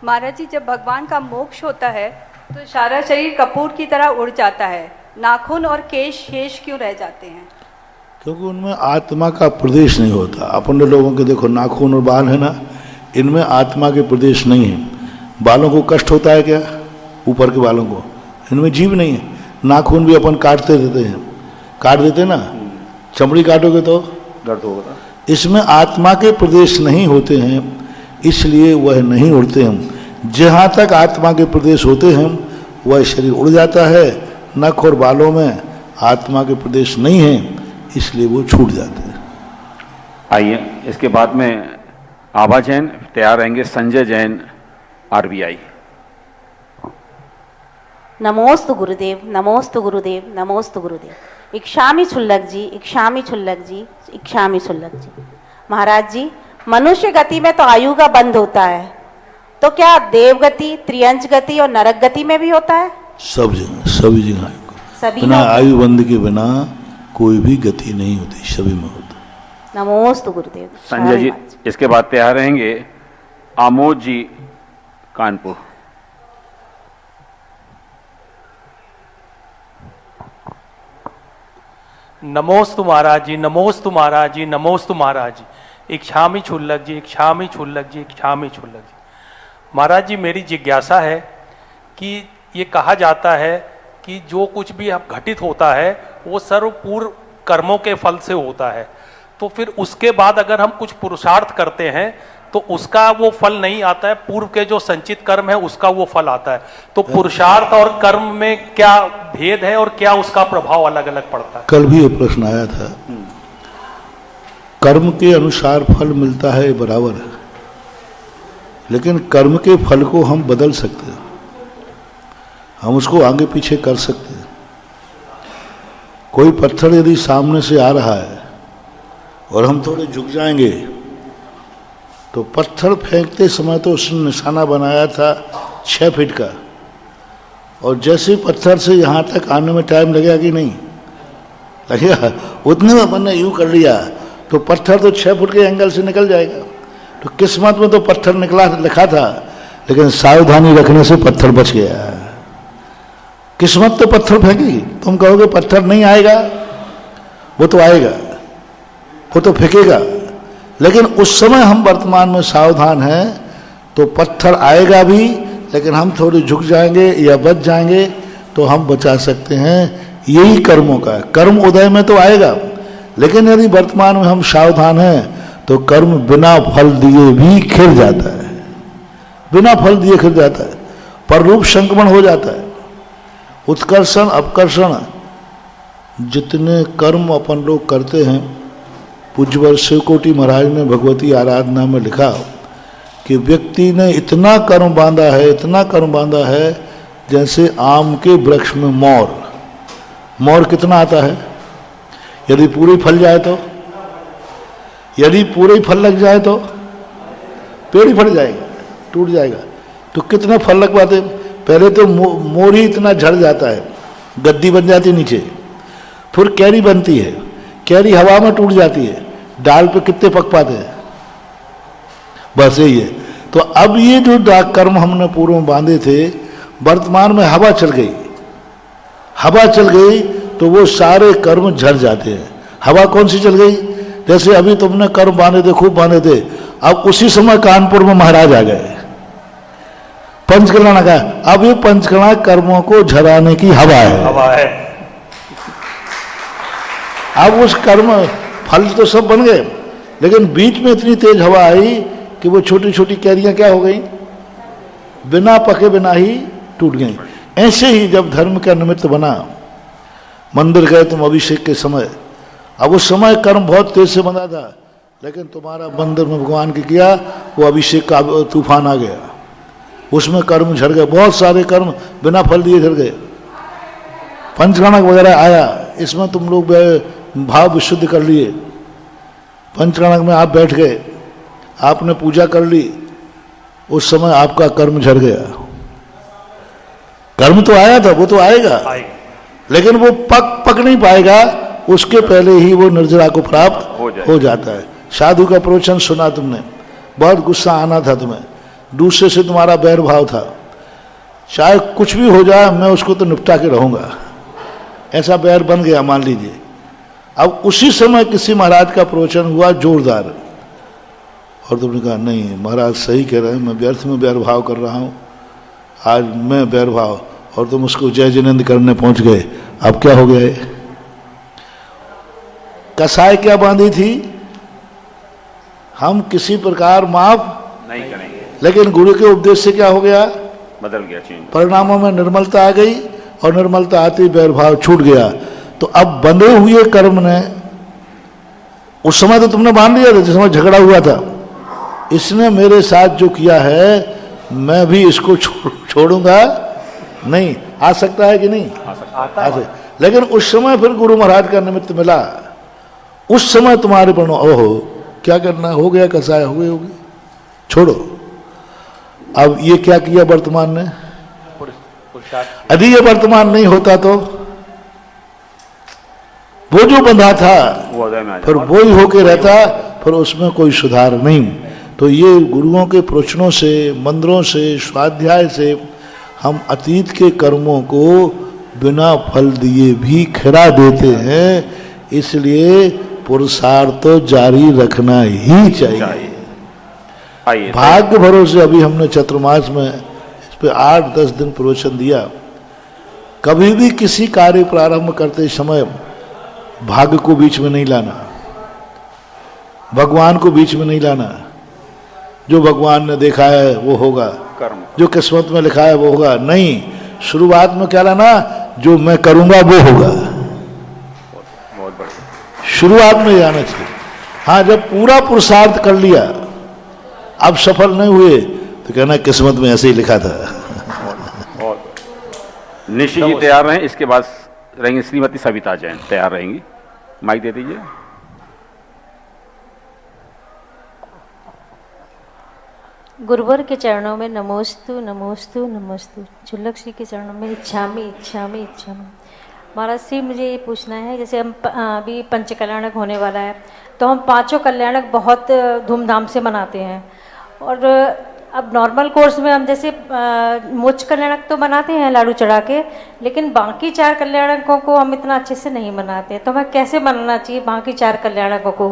महाराज जी, जब भगवान का मोक्ष होता है तो सारा शरीर कपूर की तरह उड़ जाता है, नाखून और केश शेष क्यों रह जाते हैं? क्योंकि उनमें आत्मा का प्रदेश नहीं होता। अपने लोगों के देखो नाखून और बाल है ना, इनमें आत्मा के प्रदेश नहीं है। बालों को कष्ट होता है क्या, ऊपर के बालों को, इनमें जीव नहीं है। नाखून भी अपन काटते देते हैं, काट देते ना, चमड़ी काटोगे तो दर्द होगा। इसमें आत्मा के प्रदेश नहीं होते हैं, इसलिए वह नहीं उड़ते हैं। जहाँ तक आत्मा के प्रदेश होते हैं वह शरीर उड़ जाता है, नख और बालों में आत्मा के प्रदेश नहीं है, इसलिए वो छूट जाते हैं। आइए, इसके बाद में आभा जैन, तैयार रहेंगे संजय जैन, आरबीआई। नमोस्तु गुरुदेव, नमोस्तु गुरुदेव, नमोस्तु गुरुदेव। इक्षामि छुल्लक जी, इक्षामि छुल्लक जी, इक्षामि छुल्लक जी। महाराज जी, मनुष्य गति में तो आयु का बंध होता है, तो क्या देव गति, त्रियंच गति और नरक गति में भी होता है? सब जगह, सभी जगह सभी बिना आयु बंध के बिना कोई भी गति नहीं होती, सभी में होता। नमोस्तु गुरुदेव। संजय जी, इसके बाद तैयार रहेंगे आमोद जी, कानपुर। नमोस्तु महाराज जी, नमोस्तु महाराज जी, नमोस्तु महाराज जी। इक्षामि छुल्लक जी, इक्षामि छुल्लक जी, इक्षामि छुल्लक जी। महाराज जी, मेरी जिज्ञासा है कि ये कहा जाता है कि जो कुछ भी अब घटित होता है वो सर्व पूर्व कर्मों के फल से होता है, तो फिर उसके बाद अगर हम कुछ पुरुषार्थ करते हैं तो उसका वो फल नहीं आता है, पूर्व के जो संचित कर्म है उसका वो फल आता है। तो पुरुषार्थ और कर्म में क्या भेद है और क्या उसका प्रभाव अलग अलग पड़ता है? कल भी ये प्रश्न आया था। कर्म के अनुसार फल मिलता है बराबर है, लेकिन कर्म के फल को हम बदल सकते हैं, हम उसको आगे पीछे कर सकते हैं। कोई पत्थर यदि सामने से आ रहा है और हम थोड़े झुक जाएंगे, तो पत्थर फेंकते समय तो उसने निशाना बनाया था 6 फीट का, और जैसे पत्थर से यहाँ तक आने में टाइम लगेगा कि नहीं लगेगा, उतने में अपन ने यूँ कर लिया तो पत्थर तो 6 फुट के एंगल से निकल जाएगा। तो किस्मत में तो पत्थर निकला लिखा था, लेकिन सावधानी रखने से पत्थर बच गया। किस्मत तो पत्थर फेंकेगी, तुम कहोगे पत्थर नहीं आएगा, वो तो आएगा, वो तो फेंकेगा, लेकिन उस समय हम वर्तमान में सावधान हैं तो पत्थर आएगा भी, लेकिन हम थोड़े झुक जाएंगे या बच जाएंगे तो हम बचा सकते हैं। यही कर्मों का है। कर्म उदय में तो आएगा, लेकिन यदि वर्तमान में हम सावधान हैं तो कर्म बिना फल दिए भी खिल जाता है, बिना फल दिए खिल जाता है, पर रूप संक्रमण हो जाता है। उत्कर्षण अपकर्षण जितने कर्म अपन लोग करते हैं, पूज्यवर शिवकोटि महाराज ने भगवती आराधना में लिखा कि व्यक्ति ने इतना कर्म बांधा है, इतना कर्म बांधा है, जैसे आम के वृक्ष में मोर कितना आता है, यदि पूरे फल जाए तो, यदि पूरे फल लग जाए तो पेड़ ही फट जाएगा, टूट जाएगा। तो कितने फल लग पाते, पहले तो मोर ही इतना झड़ जाता है, गद्दी बन जाती नीचे, फिर कैरी बनती है, कैरी हवा में टूट जाती है, डाल पे कितने पक पाते हैं, बस यही है। तो अब ये जो कर्म हमने पूर्व में बांधे थे, वर्तमान में हवा चल गई, हवा चल गई तो वो सारे कर्म झड़ जाते हैं। हवा कौन सी चल गई, जैसे अभी तुमने कर्म बांधे थे, खूब बांधे थे, अब उसी समय कानपुर में महाराज आ गए, पंचकर्णा का, अब ये पंचकर्णा कर्मों को झराने की हवा है। अब उस कर्म फल तो सब बन गए, लेकिन बीच में इतनी तेज हवा आई कि वो छोटी छोटी कैरियां क्या हो गई, बिना पके बिना ही टूट गई। ऐसे ही जब धर्म का निमित्त बना, मंदिर गए तुम अभिषेक के समय, अब उस समय कर्म बहुत तेज से बना था, लेकिन तुम्हारा मंदिर में भगवान की किया, वो अभिषेक का तूफान आ गया, उसमें कर्म झड़ गए, बहुत सारे कर्म बिना फल दिए झड़ गए। पंचकर्णक वगैरह आया, इसमें तुम लोग भाव विशुद्ध कर लिए, पंचकर्णक में आप बैठ गए, आपने पूजा कर ली, उस समय आपका कर्म झड़ गया। कर्म तो आया था, वो तो आएगा, लेकिन वो पक नहीं पाएगा, उसके पहले ही वो निर्जरा को प्राप्त हो जाता है। साधु का प्रवचन सुना तुमने, बहुत गुस्सा आना था तुम्हें, दूसरे से तुम्हारा बैर भाव था, चाहे कुछ भी हो जाए मैं उसको तो निपटा के रहूंगा, ऐसा बैर बन गया मान लीजिए। अब उसी समय किसी महाराज का प्रवचन हुआ जोरदार, और तुमने कहा नहीं महाराज सही कह रहे हैं, मैं व्यर्थ में बैर भाव कर रहा हूँ, आज मैं बैर भाव, और तुम उसको जय जिनेंद्र करने पहुंच गए। अब क्या हो गया, कसाई क्या बांधी थी, हम किसी प्रकार माफ नहीं करेंगे, लेकिन गुरु के उपदेश से क्या हो गया, बदल गया, चेंज, परिणामों में निर्मलता आ गई, और निर्मलता आती बैर भाव छूट गया। तो अब बंधे हुए कर्म ने, उस समय तो तुमने बांध लिया था जिस समय झगड़ा हुआ था, इसने मेरे साथ जो किया है मैं भी इसको छोड़ूंगा नहीं। आ सकता है कि नहीं, आ सकता, लेकिन उस समय फिर गुरु महाराज का निमित्त मिला, उस समय तुम्हारे पर ओहो क्या करना, हो गया कसाय, हो गई छोड़ो। अब ये क्या किया वर्तमान ने, यदि ये वर्तमान नहीं होता तो वो जो बंधा था फिर वो ही होके रहता, फिर उसमें कोई सुधार नहीं। तो ये गुरुओं के प्रवचनों से, मंत्रों से, स्वाध्याय से हम अतीत के कर्मों को बिना फल दिए भी खिरा देते हैं, इसलिए पुरुषार्थ तो जारी रखना ही चाहिए। भाग्य भरोसे अभी हमने चतुर्मास में इस पे 8-10 दिन प्रवचन दिया। कभी भी किसी कार्य प्रारंभ करते समय भाग्य को बीच में नहीं लाना, भगवान को बीच में नहीं लाना। जो भगवान ने देखा है वो होगा, जो किस्मत में लिखा है वो होगा, नहीं, शुरुआत में क्या लाना, जो मैं करूंगा वो होगा, शुरुआत में जाना चाहिए। हाँ, जब पूरा पुरुषार्थ कर लिया अब सफल नहीं हुए तो कहना किस्मत में ऐसे ही लिखा था। निशि जी तैयार रहें, इसके बाद रहेंगे श्रीमती सविता जैन, तैयार रहेंगी, माइक दे दीजिए। गुरुवर के चरणों में नमोस्तु नमोस्तु नमोस्तु, चुल्लक श्री के चरणों में इच्छामी इच्छामी इच्छामी। महाराज श्री, मुझे ये पूछना है, जैसे हम अभी पंच कल्याणक होने वाला है, तो हम पांचों कल्याणक बहुत धूमधाम से मनाते हैं, और अब नॉर्मल कोर्स में हम जैसे मोक्ष कल्याणक तो मनाते हैं लाडू चढ़ा के, लेकिन बाकी 4 कल्याणकों को हम इतना अच्छे से नहीं मनाते, तो हमें कैसे मनाना चाहिए बाकी 4 कल्याणकों को?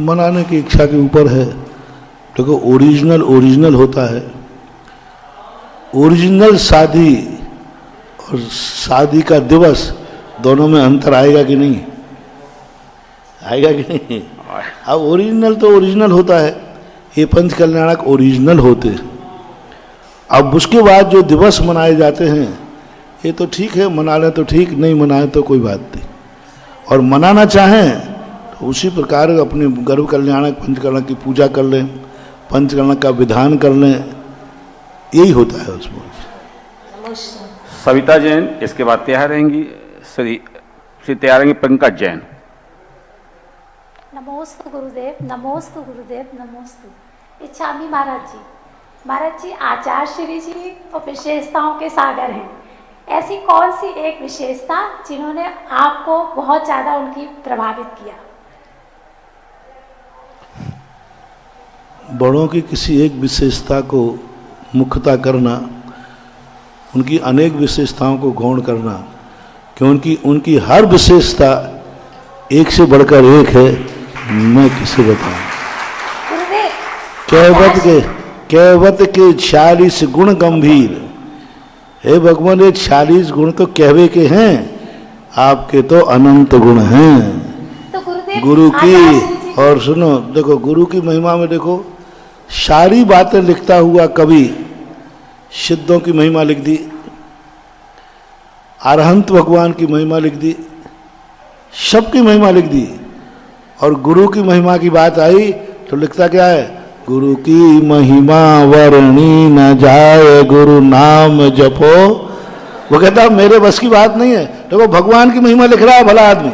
मनाने की इच्छा के ऊपर है। देखो, ओरिजिनल होता है, ओरिजिनल शादी और शादी का दिवस दोनों में अंतर आएगा कि नहीं, आएगा कि नहीं? अब ओरिजिनल तो ओरिजिनल होता है, ये पंच कल्याणक ओरिजिनल होते हैं। अब उसके बाद जो दिवस मनाए जाते हैं ये तो ठीक है, मना लें तो ठीक, नहीं मनाए तो कोई बात नहीं। और मनाना चाहें तो उसी प्रकार अपने गर्भ कल्याणक पंच कल्याणक की पूजा कर लें, पंचकर्ण का विधान कर लें, यही होता है उसमें। सविता जैन, इसके बाद तैयार रहेंगी श्री तैयार रहेंगे पंकज जैन। नमोस्तु गुरुदेव, नमोस्तु गुरुदेव, नमोस्तु। इच्छामी महाराज जी। महाराज जी, आचार्य श्री जी तो विशेषताओं के सागर हैं। ऐसी कौन सी एक विशेषता जिन्होंने आपको बहुत ज़्यादा उनकी प्रभावित किया? बड़ों की किसी एक विशेषता को मुख्यता करना, उनकी अनेक विशेषताओं को गौण करना, क्योंकि उनकी हर विशेषता एक से बढ़कर एक है, मैं किसे बताऊं। कहवत के 46 गुण गंभीर। हे भगवान, ये 46 गुण तो कहवे के हैं, आपके तो अनंत गुण हैं। तो गुरु की, और सुनो, देखो गुरु की महिमा में देखो, सारी बातें लिखता हुआ कवि सिद्धों की महिमा लिख दी, अरहंत भगवान की महिमा लिख दी, सबकी महिमा लिख दी, और गुरु की महिमा की बात आई तो लिखता क्या है? गुरु की महिमा वर्णी न जाए, गुरु नाम जपो। वो कहता मेरे बस की बात नहीं है। देखो भगवान की महिमा लिख रहा है भला आदमी,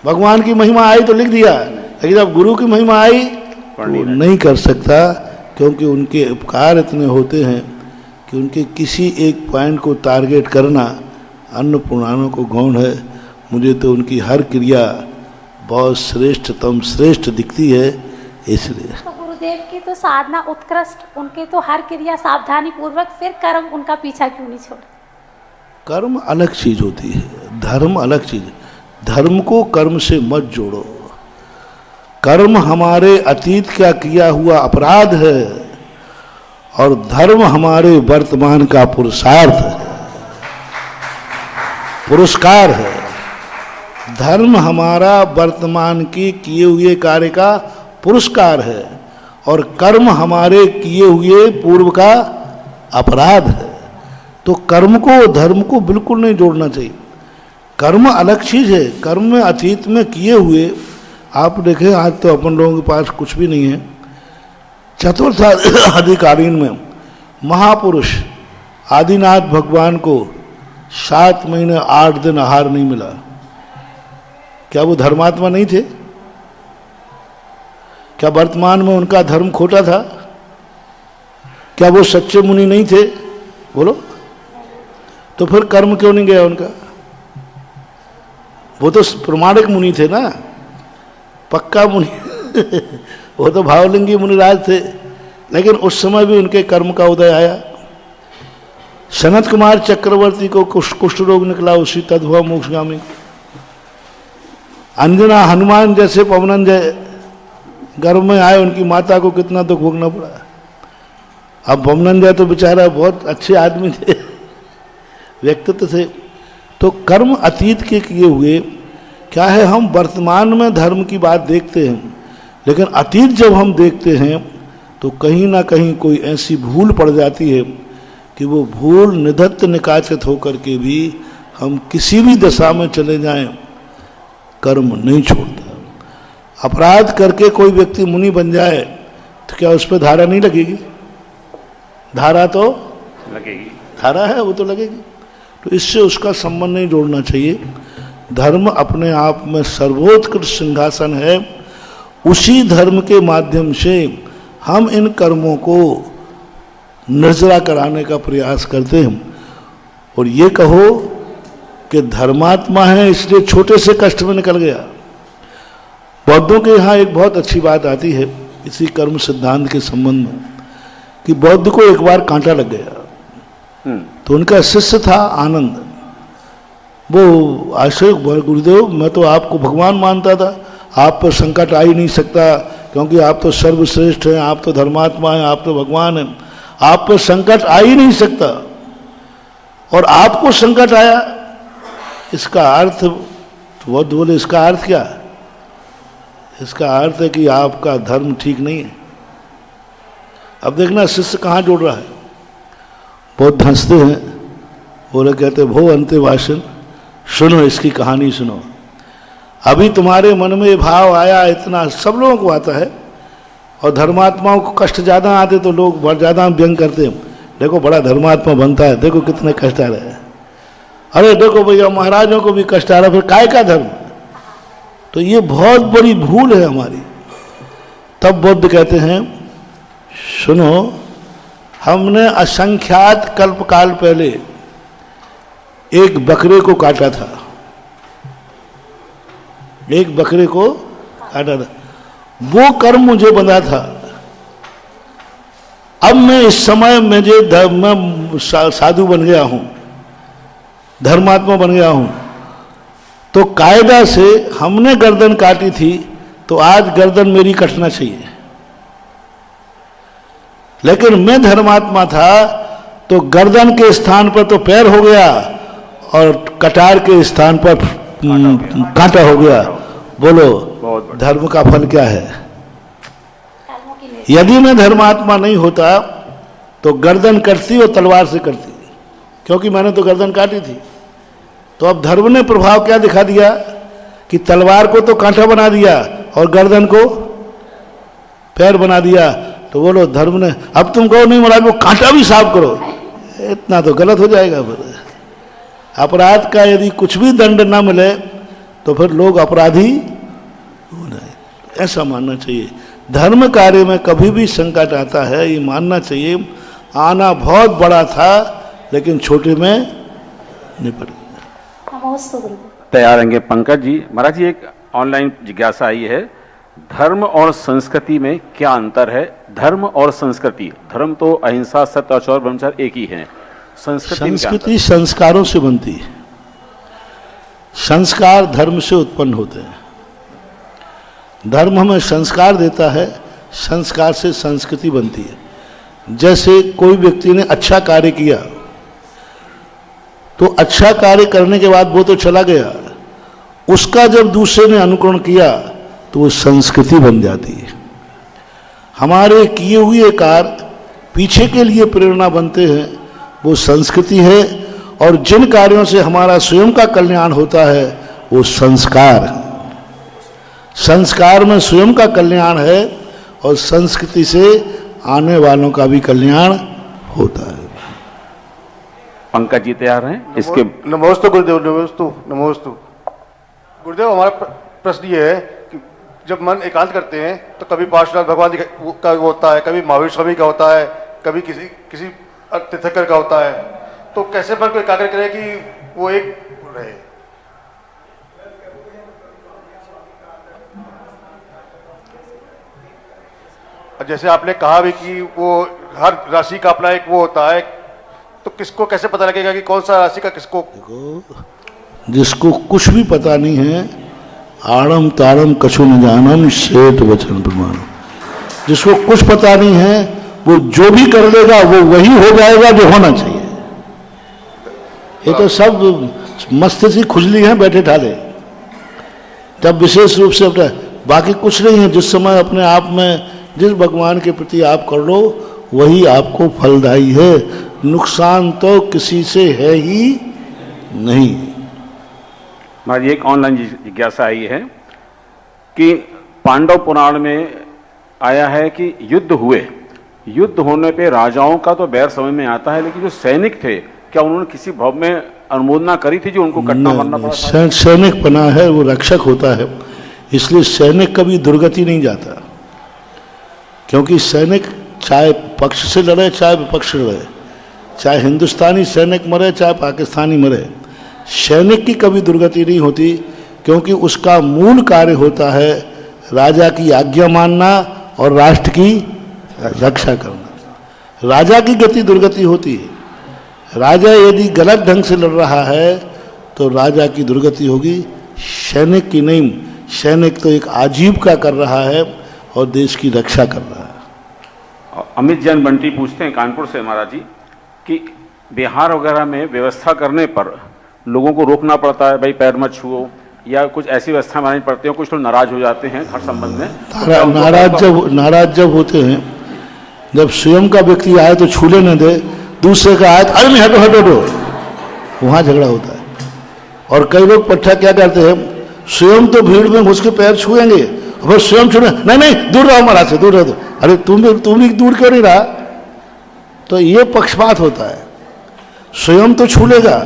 भगवान की महिमा आई तो लिख दिया, लेकिन जब गुरु की महिमा आई तो नहीं कर सकता, क्योंकि उनके उपकार इतने होते हैं कि उनके किसी एक पॉइंट को टारगेट करना अन्य पुराणों को गौण है। मुझे तो उनकी हर क्रिया बहुत श्रेष्ठ दिखती है, इसलिए। तो गुरुदेव की तो साधना उत्कृष्ट, उनके तो हर क्रिया सावधानी पूर्वक, फिर कर्म उनका पीछा क्यों नहीं छोड़ा? कर्म अलग चीज होती है, धर्म अलग चीज। धर्म को कर्म से मत जोड़ो। कर्म हमारे अतीत का किया हुआ अपराध है, और धर्म हमारे वर्तमान का पुरुषार्थ है, पुरस्कार है। धर्म हमारा वर्तमान की किए हुए कार्य का पुरस्कार है, और कर्म हमारे किए हुए पूर्व का अपराध है। तो कर्म को धर्म को बिल्कुल नहीं जोड़ना चाहिए। कर्म अलग चीज है। कर्म में अतीत में किए हुए, आप देखें आज तो अपन लोगों के पास कुछ भी नहीं है। चतुर्थ अधिकालीन में महापुरुष आदिनाथ भगवान को 7 महीने 8 दिन आहार नहीं मिला। क्या वो धर्मात्मा नहीं थे? क्या वर्तमान में उनका धर्म खोटा था? क्या वो सच्चे मुनि नहीं थे? बोलो। तो फिर कर्म क्यों नहीं गया उनका? वो तो प्रमाणिक मुनि थे ना, पक्का मुनि वो तो भावलिंगी मुनिराज थे, लेकिन उस समय भी उनके कर्म का उदय आया। सनत कुमार चक्रवर्ती को कुष्ठ रोग निकला, उसी तद्भव मोक्षगामी। अंजना हनुमान जैसे पवनंजय गर्भ में आए, उनकी माता को कितना दुख भोगना पड़ा। अब पवनंजय तो बेचारा बहुत अच्छे आदमी थे, व्यक्तित्व थे। तो कर्म अतीत के किए हुए क्या है, हम वर्तमान में धर्म की बात देखते हैं, लेकिन अतीत जब हम देखते हैं तो कहीं ना कहीं कोई ऐसी भूल पड़ जाती है कि वो भूल निधत्त निकाचित होकर के भी हम किसी भी दशा में चले जाएं, कर्म नहीं छोड़ता। अपराध करके कोई व्यक्ति मुनि बन जाए तो क्या उस पर धारा नहीं लगेगी? धारा तो लगेगी, धारा है, वो तो लगेगी। तो इससे उसका संबंध नहीं जोड़ना चाहिए। धर्म अपने आप में सर्वोत्कृष्ट सिंहासन है। उसी धर्म के माध्यम से हम इन कर्मों को निर्जरा कराने का प्रयास करते हैं। और ये कहो कि धर्मात्मा है इसलिए छोटे से कष्ट में निकल गया। बौद्धों के यहाँ एक बहुत अच्छी बात आती है इसी कर्म सिद्धांत के संबंध में, कि बौद्ध को एक बार कांटा लग गया। तो उनका शिष्य था आनंद, वो आश्चर्य, गुरुदेव मैं तो आपको भगवान मानता था, आप पर संकट आ ही नहीं सकता, क्योंकि आप तो सर्वश्रेष्ठ हैं, आप तो धर्मात्मा हैं, आप तो भगवान हैं, आप पर संकट आ ही नहीं सकता, और आपको संकट आया। इसका अर्थ, तो बौद्ध बोले इसका अर्थ क्या है? इसका अर्थ है कि आपका धर्म ठीक नहीं है। अब देखना शिष्य कहाँ जोड़ रहा है। बहुत हंसते हैं, बोले कहते भो अंत्यवासन, सुनो इसकी कहानी सुनो। अभी तुम्हारे मन में भाव आया, इतना सब लोगों को आता है, और धर्मात्माओं को कष्ट ज़्यादा आते तो लोग बहुत ज़्यादा व्यंग करते हैं, देखो बड़ा धर्मात्मा बनता है, देखो कितने कष्ट आ रहे हैं, अरे देखो भैया महाराजों को भी कष्ट आ रहा है, फिर काय का धर्म। तो ये बहुत बड़ी भूल है हमारी। तब बुद्ध कहते हैं सुनो, हमने असंख्यात कल्पकाल पहले एक बकरे को काटा था, एक बकरे को काटा था, वो कर्म मुझे बंधा था। अब मैं इस समय मैं साधु बन गया हूं, धर्मात्मा बन गया हूं, तो कायदा से हमने गर्दन काटी थी तो आज गर्दन मेरी कटना चाहिए। लेकिन मैं धर्मात्मा था तो गर्दन के स्थान पर तो पैर हो गया और कटार के स्थान पर कांटा हो गया। बोलो धर्म का फल क्या है? यदि मैं धर्मात्मा नहीं होता तो गर्दन कटती और तलवार से कटती, क्योंकि मैंने तो गर्दन काटी थी। तो अब धर्म ने प्रभाव क्या दिखा दिया कि तलवार को तो कांटा बना दिया और गर्दन को पैर बना दिया। तो बोलो धर्म ने, अब तुम कहो नहीं महाराज वो कांटा भी साफ करो, इतना तो गलत हो जाएगा। फिर अपराध का यदि कुछ भी दंड न मिले तो फिर लोग अपराधी हो जाए, ऐसा मानना चाहिए। धर्म कार्य में कभी भी संकट आता है ये मानना चाहिए, आना बहुत बड़ा था लेकिन छोटे में निपट गया। तैयार रहेंगे पंकज जी। महाराज जी एक ऑनलाइन जिज्ञासा आई है, धर्म और संस्कृति में क्या अंतर है? धर्म और संस्कृति, धर्म तो अहिंसा सत्य और ब्रह्मचर्य एक ही है, संस्कृति संस्कारों से बनती है, संस्कार धर्म से उत्पन्न होते हैं। धर्म हमें संस्कार देता है, संस्कार से संस्कृति बनती है। जैसे कोई व्यक्ति ने अच्छा कार्य किया तो अच्छा कार्य करने के बाद वो तो चला गया, उसका जब दूसरे ने अनुकरण किया तो वो संस्कृति बन जाती है। हमारे किए हुए कार्य पीछे के लिए प्रेरणा बनते हैं, वो संस्कृति है। और जिन कार्यों से हमारा स्वयं का कल्याण होता है वो संस्कार है। संस्कार में स्वयं का कल्याण है और संस्कृति से आने वालों का भी कल्याण होता है। पंकज जी तैयार हैं इसके? नमोस्तु गुरुदेव, नमोस्तु नमोस्तु गुरुदेव। हमारा प्रश्न ये है कि जब मन एकांत करते हैं तो कभी पार्श्वनाथ भगवान का होता है, कभी महावीर स्वामी का होता है, कभी किसी तीर्थंकर का होता है, तो कैसे मन को एकाग्र करें कि वो एक रहे? जैसे आपने कहा भी कि वो हर राशि का अपना एक वो होता है, तो किसको कैसे पता लगेगा कि कौन सा राशि का किसको? जिसको कुछ भी पता नहीं है, आड़म ताड़म कछु न जानम श्वेत वचन प्रमाणम, जिसको कुछ पता नहीं है वो जो भी कर लेगा वो वही हो जाएगा जो होना चाहिए। ये तो सब मस्त सी खुजली है बैठे ठाले, जब विशेष रूप से अपना बाकी कुछ नहीं है। जिस समय अपने आप में जिस भगवान के प्रति आप कर लो वही आपको फलदायी है, नुकसान तो किसी से है ही नहीं। हमारी एक ऑनलाइन जिज्ञासा आई है कि पांडव पुराण में आया है कि युद्ध हुए, युद्ध होने पे राजाओं का तो बैर समझ में आता है, लेकिन जो सैनिक थे क्या उन्होंने किसी भाव में अनुमोदना करी थी जो उनको कटना मरना पड़ा? सैनिक पना है, वो रक्षक होता है, इसलिए सैनिक कभी दुर्गति नहीं जाता। क्योंकि सैनिक चाहे पक्ष से लड़े चाहे विपक्ष से लड़े, चाहे हिंदुस्तानी सैनिक मरे चाहे पाकिस्तानी मरे, सैनिक की कभी दुर्गति नहीं होती, क्योंकि उसका मूल कार्य होता है राजा की आज्ञा मानना और राष्ट्र की रक्षा करना। राजा की गति दुर्गति होती है। राजा यदि गलत ढंग से लड़ रहा है तो राजा की दुर्गति होगी, सैनिक की नहीं। सैनिक तो एक आजीविका कर रहा है और देश की रक्षा कर रहा है। अमित जैन बंटी पूछते हैं कानपुर से महाराज जी कि बिहार वगैरह में व्यवस्था करने पर लोगों को रोकना पड़ता है, भाई पैर मत छुओ, या कुछ ऐसी व्यवस्था बनानी पड़ती है, कुछ लोग नाराज हो जाते हैं हर संबंध में। नाराज जब होते हैं, जब स्वयं का व्यक्ति आए तो छूले न दे, दूसरे का आए अरे नहीं हटो हटो हटो, वहां झगड़ा होता है। और कई लोग पट्टा क्या करते हैं, स्वयं तो भीड़ में घुस के पैर छुएंगे अब स्वयं छूने, नहीं नहीं दूर रहो महाराज से, दूर रहो। अरे तुम भी दूर क्यों नहीं रहा? तो ये पक्षपात होता है। स्वयं तो छू लेगा,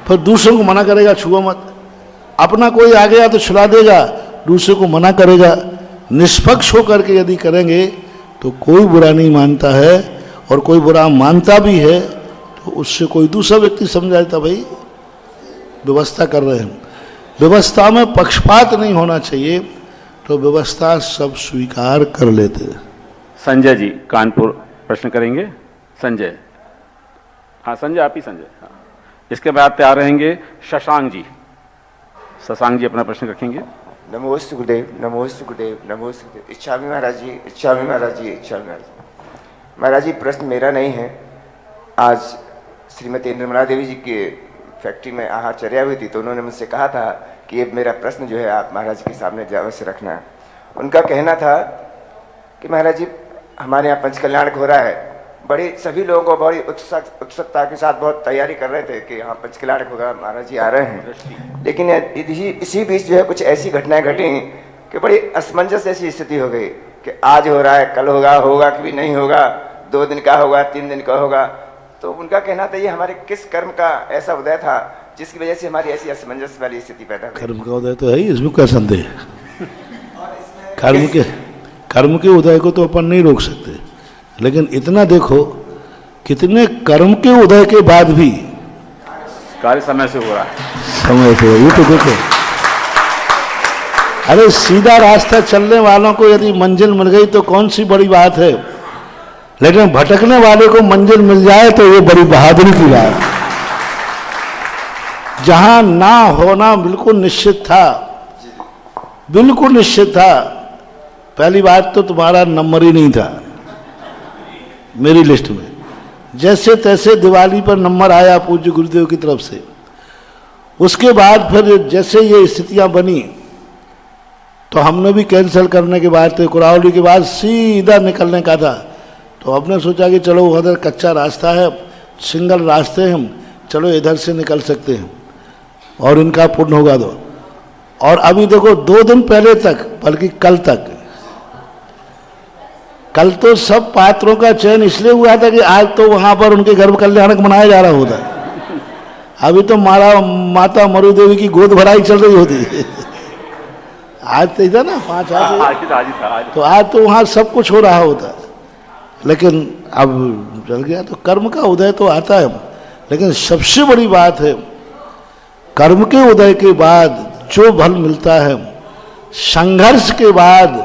फिर दूसरों को मना करेगा छुओ मत। अपना कोई आ गया तो छुला देगा, दूसरे को मना करेगा। निष्पक्ष होकर के यदि करेंगे तो कोई बुरा नहीं मानता है, और कोई बुरा मानता भी है तो उससे कोई दूसरा व्यक्ति समझाता भाई व्यवस्था कर रहे हैं। व्यवस्था में पक्षपात नहीं होना चाहिए, तो व्यवस्था सब स्वीकार कर लेते हैं। संजय जी कानपुर प्रश्न करेंगे। संजय, हाँ संजय, आप ही संजय। हाँ, इसके बाद तैयार रहेंगे शशांक जी। शशांक जी अपना प्रश्न रखेंगे। नमोस्तु गुरुदेव, नमोस्तु गुरुदेव, नमोस्तु गुरुदेव। इच्छामि महाराज जी, इच्छामि महाराज जी, इच्छामि महाराज जी। महाराज जी प्रश्न मेरा नहीं है। आज श्रीमती निर्मला देवी जी के फैक्ट्री में आहार चर्या हुई थी, तो उन्होंने मुझसे कहा था कि ये मेरा प्रश्न जो है आप महाराज के सामने अवश्य रखना। उनका कहना था कि महाराज जी हमारे यहाँ पंचकल्याण हो रहा है, बड़ी सभी लोगों को बड़ी उत्सुकता के साथ बहुत तैयारी कर रहे थे कि हाँ पंचकल्याण होगा, महाराज जी आ रहे हैं। लेकिन इसी बीच जो है कुछ ऐसी घटनाएं घटी कि बड़ी असमंजस ऐसी स्थिति हो गई कि आज हो रहा है, कल होगा कि नहीं होगा, 2 दिन का होगा, 3 दिन का होगा। तो उनका कहना था ये हमारे किस कर्म का ऐसा उदय था जिसकी वजह से हमारी ऐसी असमंजस वाली स्थिति पैदा हुई। कर्म का उदय तो है ही, इसमें क्या संदेह है। कर्म के उदय को तो अपन नहीं रोक सकते, लेकिन इतना देखो कितने कर्म के उदय के बाद भी कार्य समय से हो रहा है। समय से ये तो देखो, अरे सीधा रास्ता चलने वालों को यदि मंजिल मिल गई तो कौन सी बड़ी बात है, लेकिन भटकने वाले को मंजिल मिल जाए तो ये बड़ी बहादुरी की बात है। जहां ना होना बिल्कुल निश्चित था, बिल्कुल निश्चित था। पहली बात तो तुम्हारा नंबर ही नहीं था मेरी लिस्ट में। जैसे तैसे दिवाली पर नंबर आया पूज्य गुरुदेव की तरफ से। उसके बाद फिर जैसे ये स्थितियां बनी तो हमने भी कैंसिल करने के बाद, तो कुरावली के बाद सीधा निकलने का था। तो हमने सोचा कि चलो उधर कच्चा रास्ता है, सिंगल रास्ते हैं, चलो इधर से निकल सकते हैं और इनका पुण्य होगा। दो और अभी देखो 2 दिन पहले तक, बल्कि कल तो सब पात्रों का चयन इसलिए हुआ था कि आज तो वहां पर उनके गर्भ कल्याणक मनाया जा रहा होता है। अभी तो माता मरु देवी की गोद भराई चल रही होती। आज तो था ना 5 आज, तो आज तो वहां सब कुछ हो रहा होता, लेकिन अब चल गया। तो कर्म का उदय तो आता है, लेकिन सबसे बड़ी बात है कर्म के उदय के बाद जो फल मिलता है, संघर्ष के बाद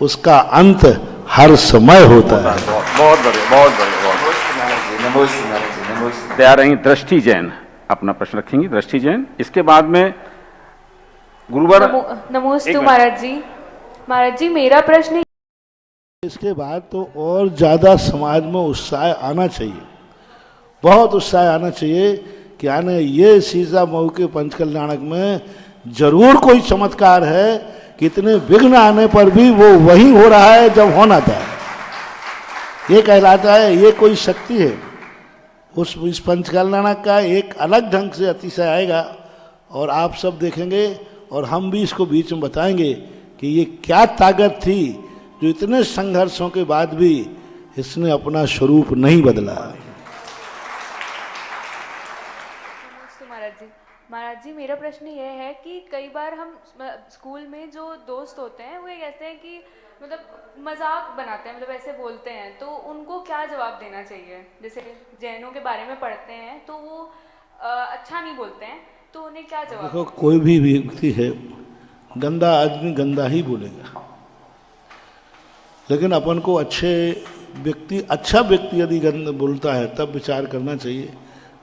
उसका अंत हर समय होता है। बहुत बढ़िया, बहुत बढ़िया। नमस्ते। तैयार रहेंगी दृष्टि जैन, अपना प्रश्न रखेंगी दृष्टि जैन। इसके बाद में गुरुवर। नमोस्तु महाराज जी। महाराज जी मेरा प्रश्न, इसके बाद तो और ज्यादा समाज में उत्साह आना चाहिए, बहुत उत्साह आना चाहिए कि आने ये सीधा मऊ के पंचकल्याणक में जरूर कोई चमत्कार है। कितने विघ्न आने पर भी वो वही हो रहा है जब होना था। ये कहलाता है, ये कोई शक्ति है। इस पंचकल्याणक का एक अलग ढंग से अतिशय आएगा और आप सब देखेंगे और हम भी इसको बीच में बताएंगे कि ये क्या ताकत थी जो इतने संघर्षों के बाद भी इसने अपना स्वरूप नहीं बदला। महाराज जी मेरा प्रश्न ये है कि कई बार हम स्कूल में जो दोस्त होते हैं वो ये कहते हैं कि मतलब मजाक बनाते हैं, मतलब ऐसे बोलते हैं, तो उनको क्या जवाब देना चाहिए? जैसे जैनों के बारे में पढ़ते हैं तो वो अच्छा नहीं बोलते हैं, तो उन्हें क्या जवाब? देखो कोई भी व्यक्ति है, गंदा आदमी गंदा ही बोलेगा, लेकिन अपन को अच्छा व्यक्ति यदि गंदा बोलता है तब विचार करना चाहिए।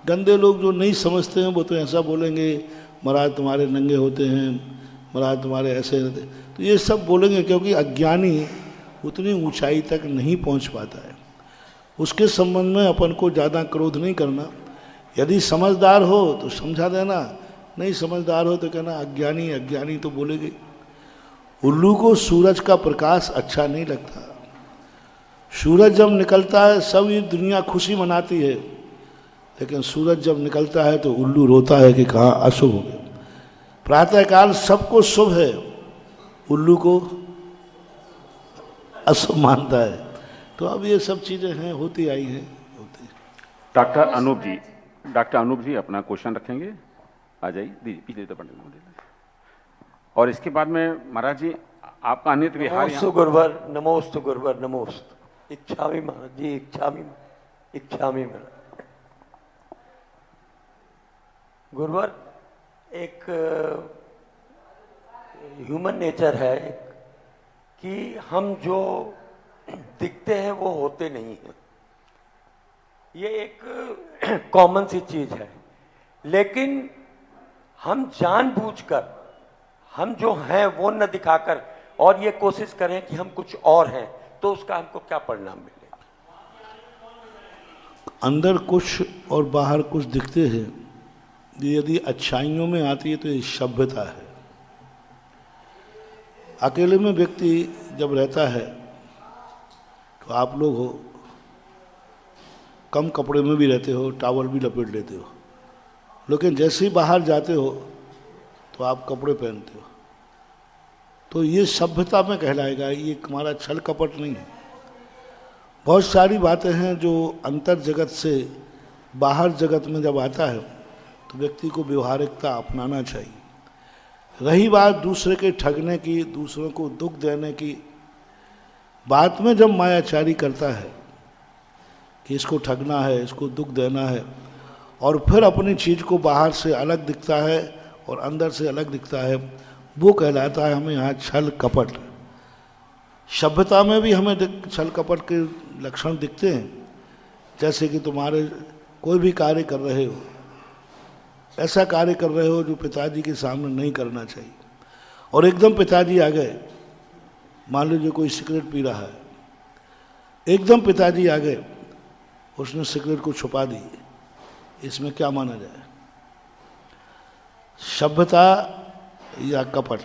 गंदे लोग जो नहीं समझते हैं वो तो ऐसा बोलेंगे, महाराज तुम्हारे नंगे होते हैं, महाराज तुम्हारे ऐसे रहते, तो ये सब बोलेंगे क्योंकि अज्ञानी उतनी ऊंचाई तक नहीं पहुंच पाता है। उसके संबंध में अपन को ज़्यादा क्रोध नहीं करना। यदि समझदार हो तो समझा देना, नहीं समझदार हो तो कहना अज्ञानी अज्ञानी तो बोलेगी। उल्लू को सूरज का प्रकाश अच्छा नहीं लगता। सूरज जब निकलता है सब ये दुनिया खुशी मनाती है, लेकिन सूरज जब निकलता है तो उल्लू रोता है कि कहाँ अशुभ हो गया। प्रातःकाल सबको शुभ है, उल्लू को असमानता है। तो अब ये सब चीज़ें हैं, होती आई हैं, होती। डॉक्टर अनूप जी अपना क्वेश्चन रखेंगे। आ जाइए, दीजिए पीछे तो पंडित महोदय। और इसके बाद में महाराज जी आपका अन्य विहार। नमोस्तु गुरुवर, नमोस्तु गुरुवर, नमोस्तु। इच्छामि महाराज जी, इच्छामि महाराज। गुरुवर, एक ह्यूमन नेचर है कि हम जो दिखते हैं वो होते नहीं हैं। ये एक कॉमन सी चीज है, लेकिन हम जानबूझकर हम जो हैं वो न दिखाकर और ये कोशिश करें कि हम कुछ और हैं, तो उसका हमको क्या परिणाम मिलेगा? अंदर कुछ और बाहर कुछ दिखते हैं, यदि अच्छाइयों में आती है तो ये सभ्यता है। अकेले में व्यक्ति जब रहता है तो आप लोग हो, कम कपड़े में भी रहते हो, टावल भी लपेट लेते हो, लेकिन जैसे ही बाहर जाते हो तो आप कपड़े पहनते हो, तो ये सभ्यता में कहलाएगा, ये हमारा छल कपट नहीं है। बहुत सारी बातें हैं जो अंतर जगत से बाहर जगत में जब आता है तो व्यक्ति को व्यवहारिकता अपनाना चाहिए। रही बात दूसरे के ठगने की, दूसरों को दुख देने की, बात में जब मायाचारी करता है कि इसको ठगना है, इसको दुख देना है, और फिर अपनी चीज़ को बाहर से अलग दिखता है और अंदर से अलग दिखता है, वो कहलाता है हमें यहाँ छल कपट। सभ्यता में भी हमें छल कपट के लक्षण दिखते हैं। जैसे कि तुम्हारे कोई भी कार्य कर रहे हो, ऐसा कार्य कर रहे हो जो पिताजी के सामने नहीं करना चाहिए, और एकदम पिताजी आ गए, मान लीजिए कोई सिगरेट पी रहा है, एकदम पिताजी आ गए, उसने सिगरेट को छुपा दी, इसमें क्या माना जाए? सभ्यता या कपट?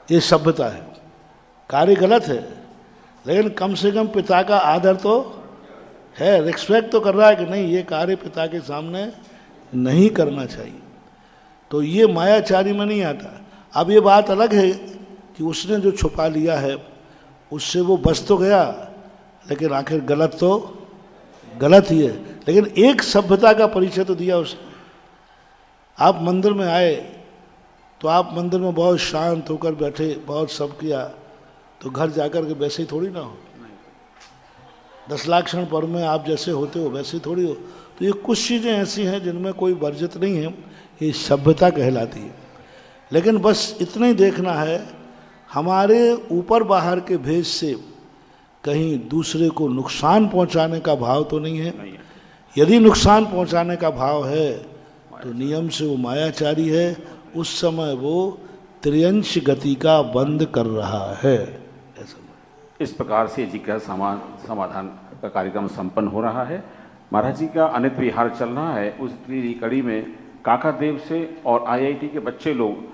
ये सभ्यता है। कार्य गलत है, लेकिन कम से कम पिता का आदर तो है, रिस्पेक्ट तो कर रहा है कि नहीं, ये कार्य पिता के सामने नहीं करना चाहिए। तो ये मायाचारी में नहीं आता। अब ये बात अलग है कि उसने जो छुपा लिया है उससे वो बच तो गया, लेकिन आखिर गलत तो गलत ही है, लेकिन एक सभ्यता का परिचय तो दिया उसने। आप मंदिर में आए तो आप मंदिर में बहुत शांत होकर बैठे, बहुत सब किया, तो घर जाकर के वैसे ही थोड़ी ना हो। 10 लाख क्षण पर में आप जैसे होते हो वैसे ही थोड़ी हो। तो ये कुछ चीज़ें ऐसी हैं जिनमें कोई वर्जित नहीं है, ये सभ्यता कहलाती है। लेकिन बस इतना ही देखना है, हमारे ऊपर बाहर के भेद से कहीं दूसरे को नुकसान पहुंचाने का भाव तो नहीं है। यदि नुकसान पहुंचाने का भाव है तो नियम से वो मायाचारी है, उस समय वो त्रियंश गति का बंद कर रहा है। इस प्रकार से जी का समाधान का कार्यक्रम संपन्न हो रहा है। महाराज जी का अनित विहार चल रहा है, उसकी कड़ी में काका देव से और IIT के बच्चे लोग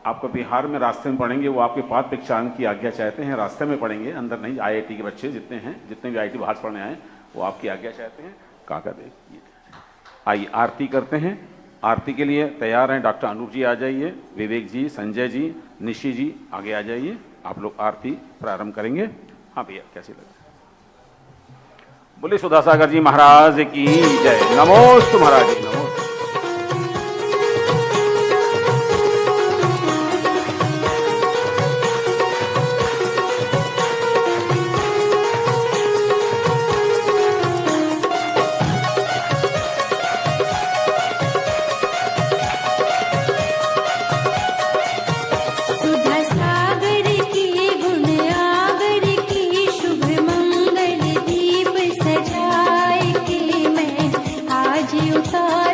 आपका बिहार में रास्ते में पढ़ेंगे। वो आपके पाद प्रचारण की आज्ञा चाहते हैं, रास्ते में पढ़ेंगे, अंदर नहीं। IIT के बच्चे जितने हैं, जितने भी IIT बाहर पढ़ने आए, वो आपकी आज्ञा चाहते हैं। काका देव आइए आरती करते हैं। आरती के लिए तैयार हैं डॉक्टर अनूप जी, आ जाइए। विवेक जी, संजय जी, निशी जी आगे आ जाइए। आप लोग आरती प्रारंभ करेंगे। हाँ भैया, कैसी लग रही है? बोले सुधासागर जी महाराज की जय। नमोस्तु महाराज जी, नमोस्तु। उतार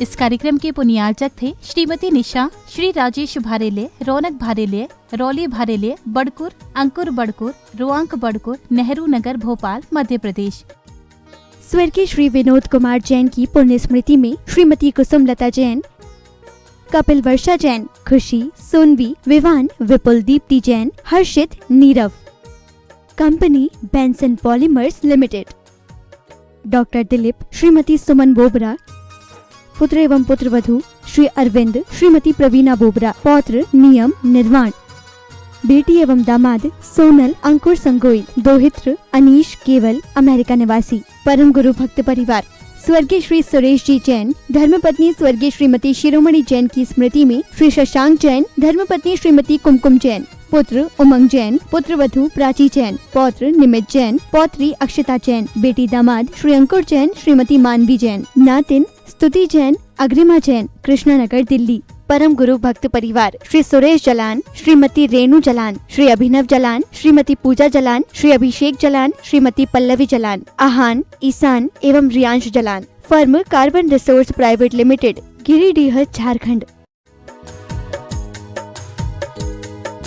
इस कार्यक्रम के पुण्यार्चक थे श्रीमती निशा, श्री राजेश भारेले, रौनक भारेले, रौली भारेले, बड़कुर, अंकुर बड़कुर, रुआंक बड़कुर, नेहरू नगर, भोपाल, मध्य प्रदेश। स्वर्गीय श्री विनोद कुमार जैन की पुण्य स्मृति में Shrimati Kusumlata Jain, Kapil Varsha Jain, Khushi, Sonvi, Vivan, Vipul Deepti Jain, Harshit, Neerav. Company Benson Polymers Limited. Doctor Dilip, Shrimati Suman Bobra, पुत्र एवं पुत्रवधू श्री अरविंद, श्रीमती प्रवीणा बोबरा, पौत्र नियम निर्वाण। बेटी एवं दामाद सोनल, अंकुर संगोई, दोहित्र अनीश केवल, अमेरिका निवासी। परम गुरु भक्त परिवार। स्वर्गीय श्री सुरेश जी जैन, धर्मपत्नी स्वर्गीय श्रीमती शिरोमणि जैन की स्मृति में श्री शशांक जैन, धर्मपत्नी श्रीमती कुमकुम जैन, पुत्र उमंग जैन, पुत्रवधू प्राची जैन, पौत्र निमित जैन, पौत्री अक्षता जैन, बेटी दामाद श्री अंकुर जैन, श्रीमती मानवी जैन, नातिन स्तुति जैन, अग्रिमा जैन, कृष्णानगर, दिल्ली। परम गुरु भक्त परिवार। श्री सुरेश जलान, श्रीमती रेणु जलान, श्री अभिनव जलान, श्रीमती पूजा जलान, श्री अभिषेक जलान, श्रीमती पल्लवी जलान, आहान, ईशान एवं Riyansh Jalan. Firm Carbon Resource Private Limited, Giridih, Jharkhand.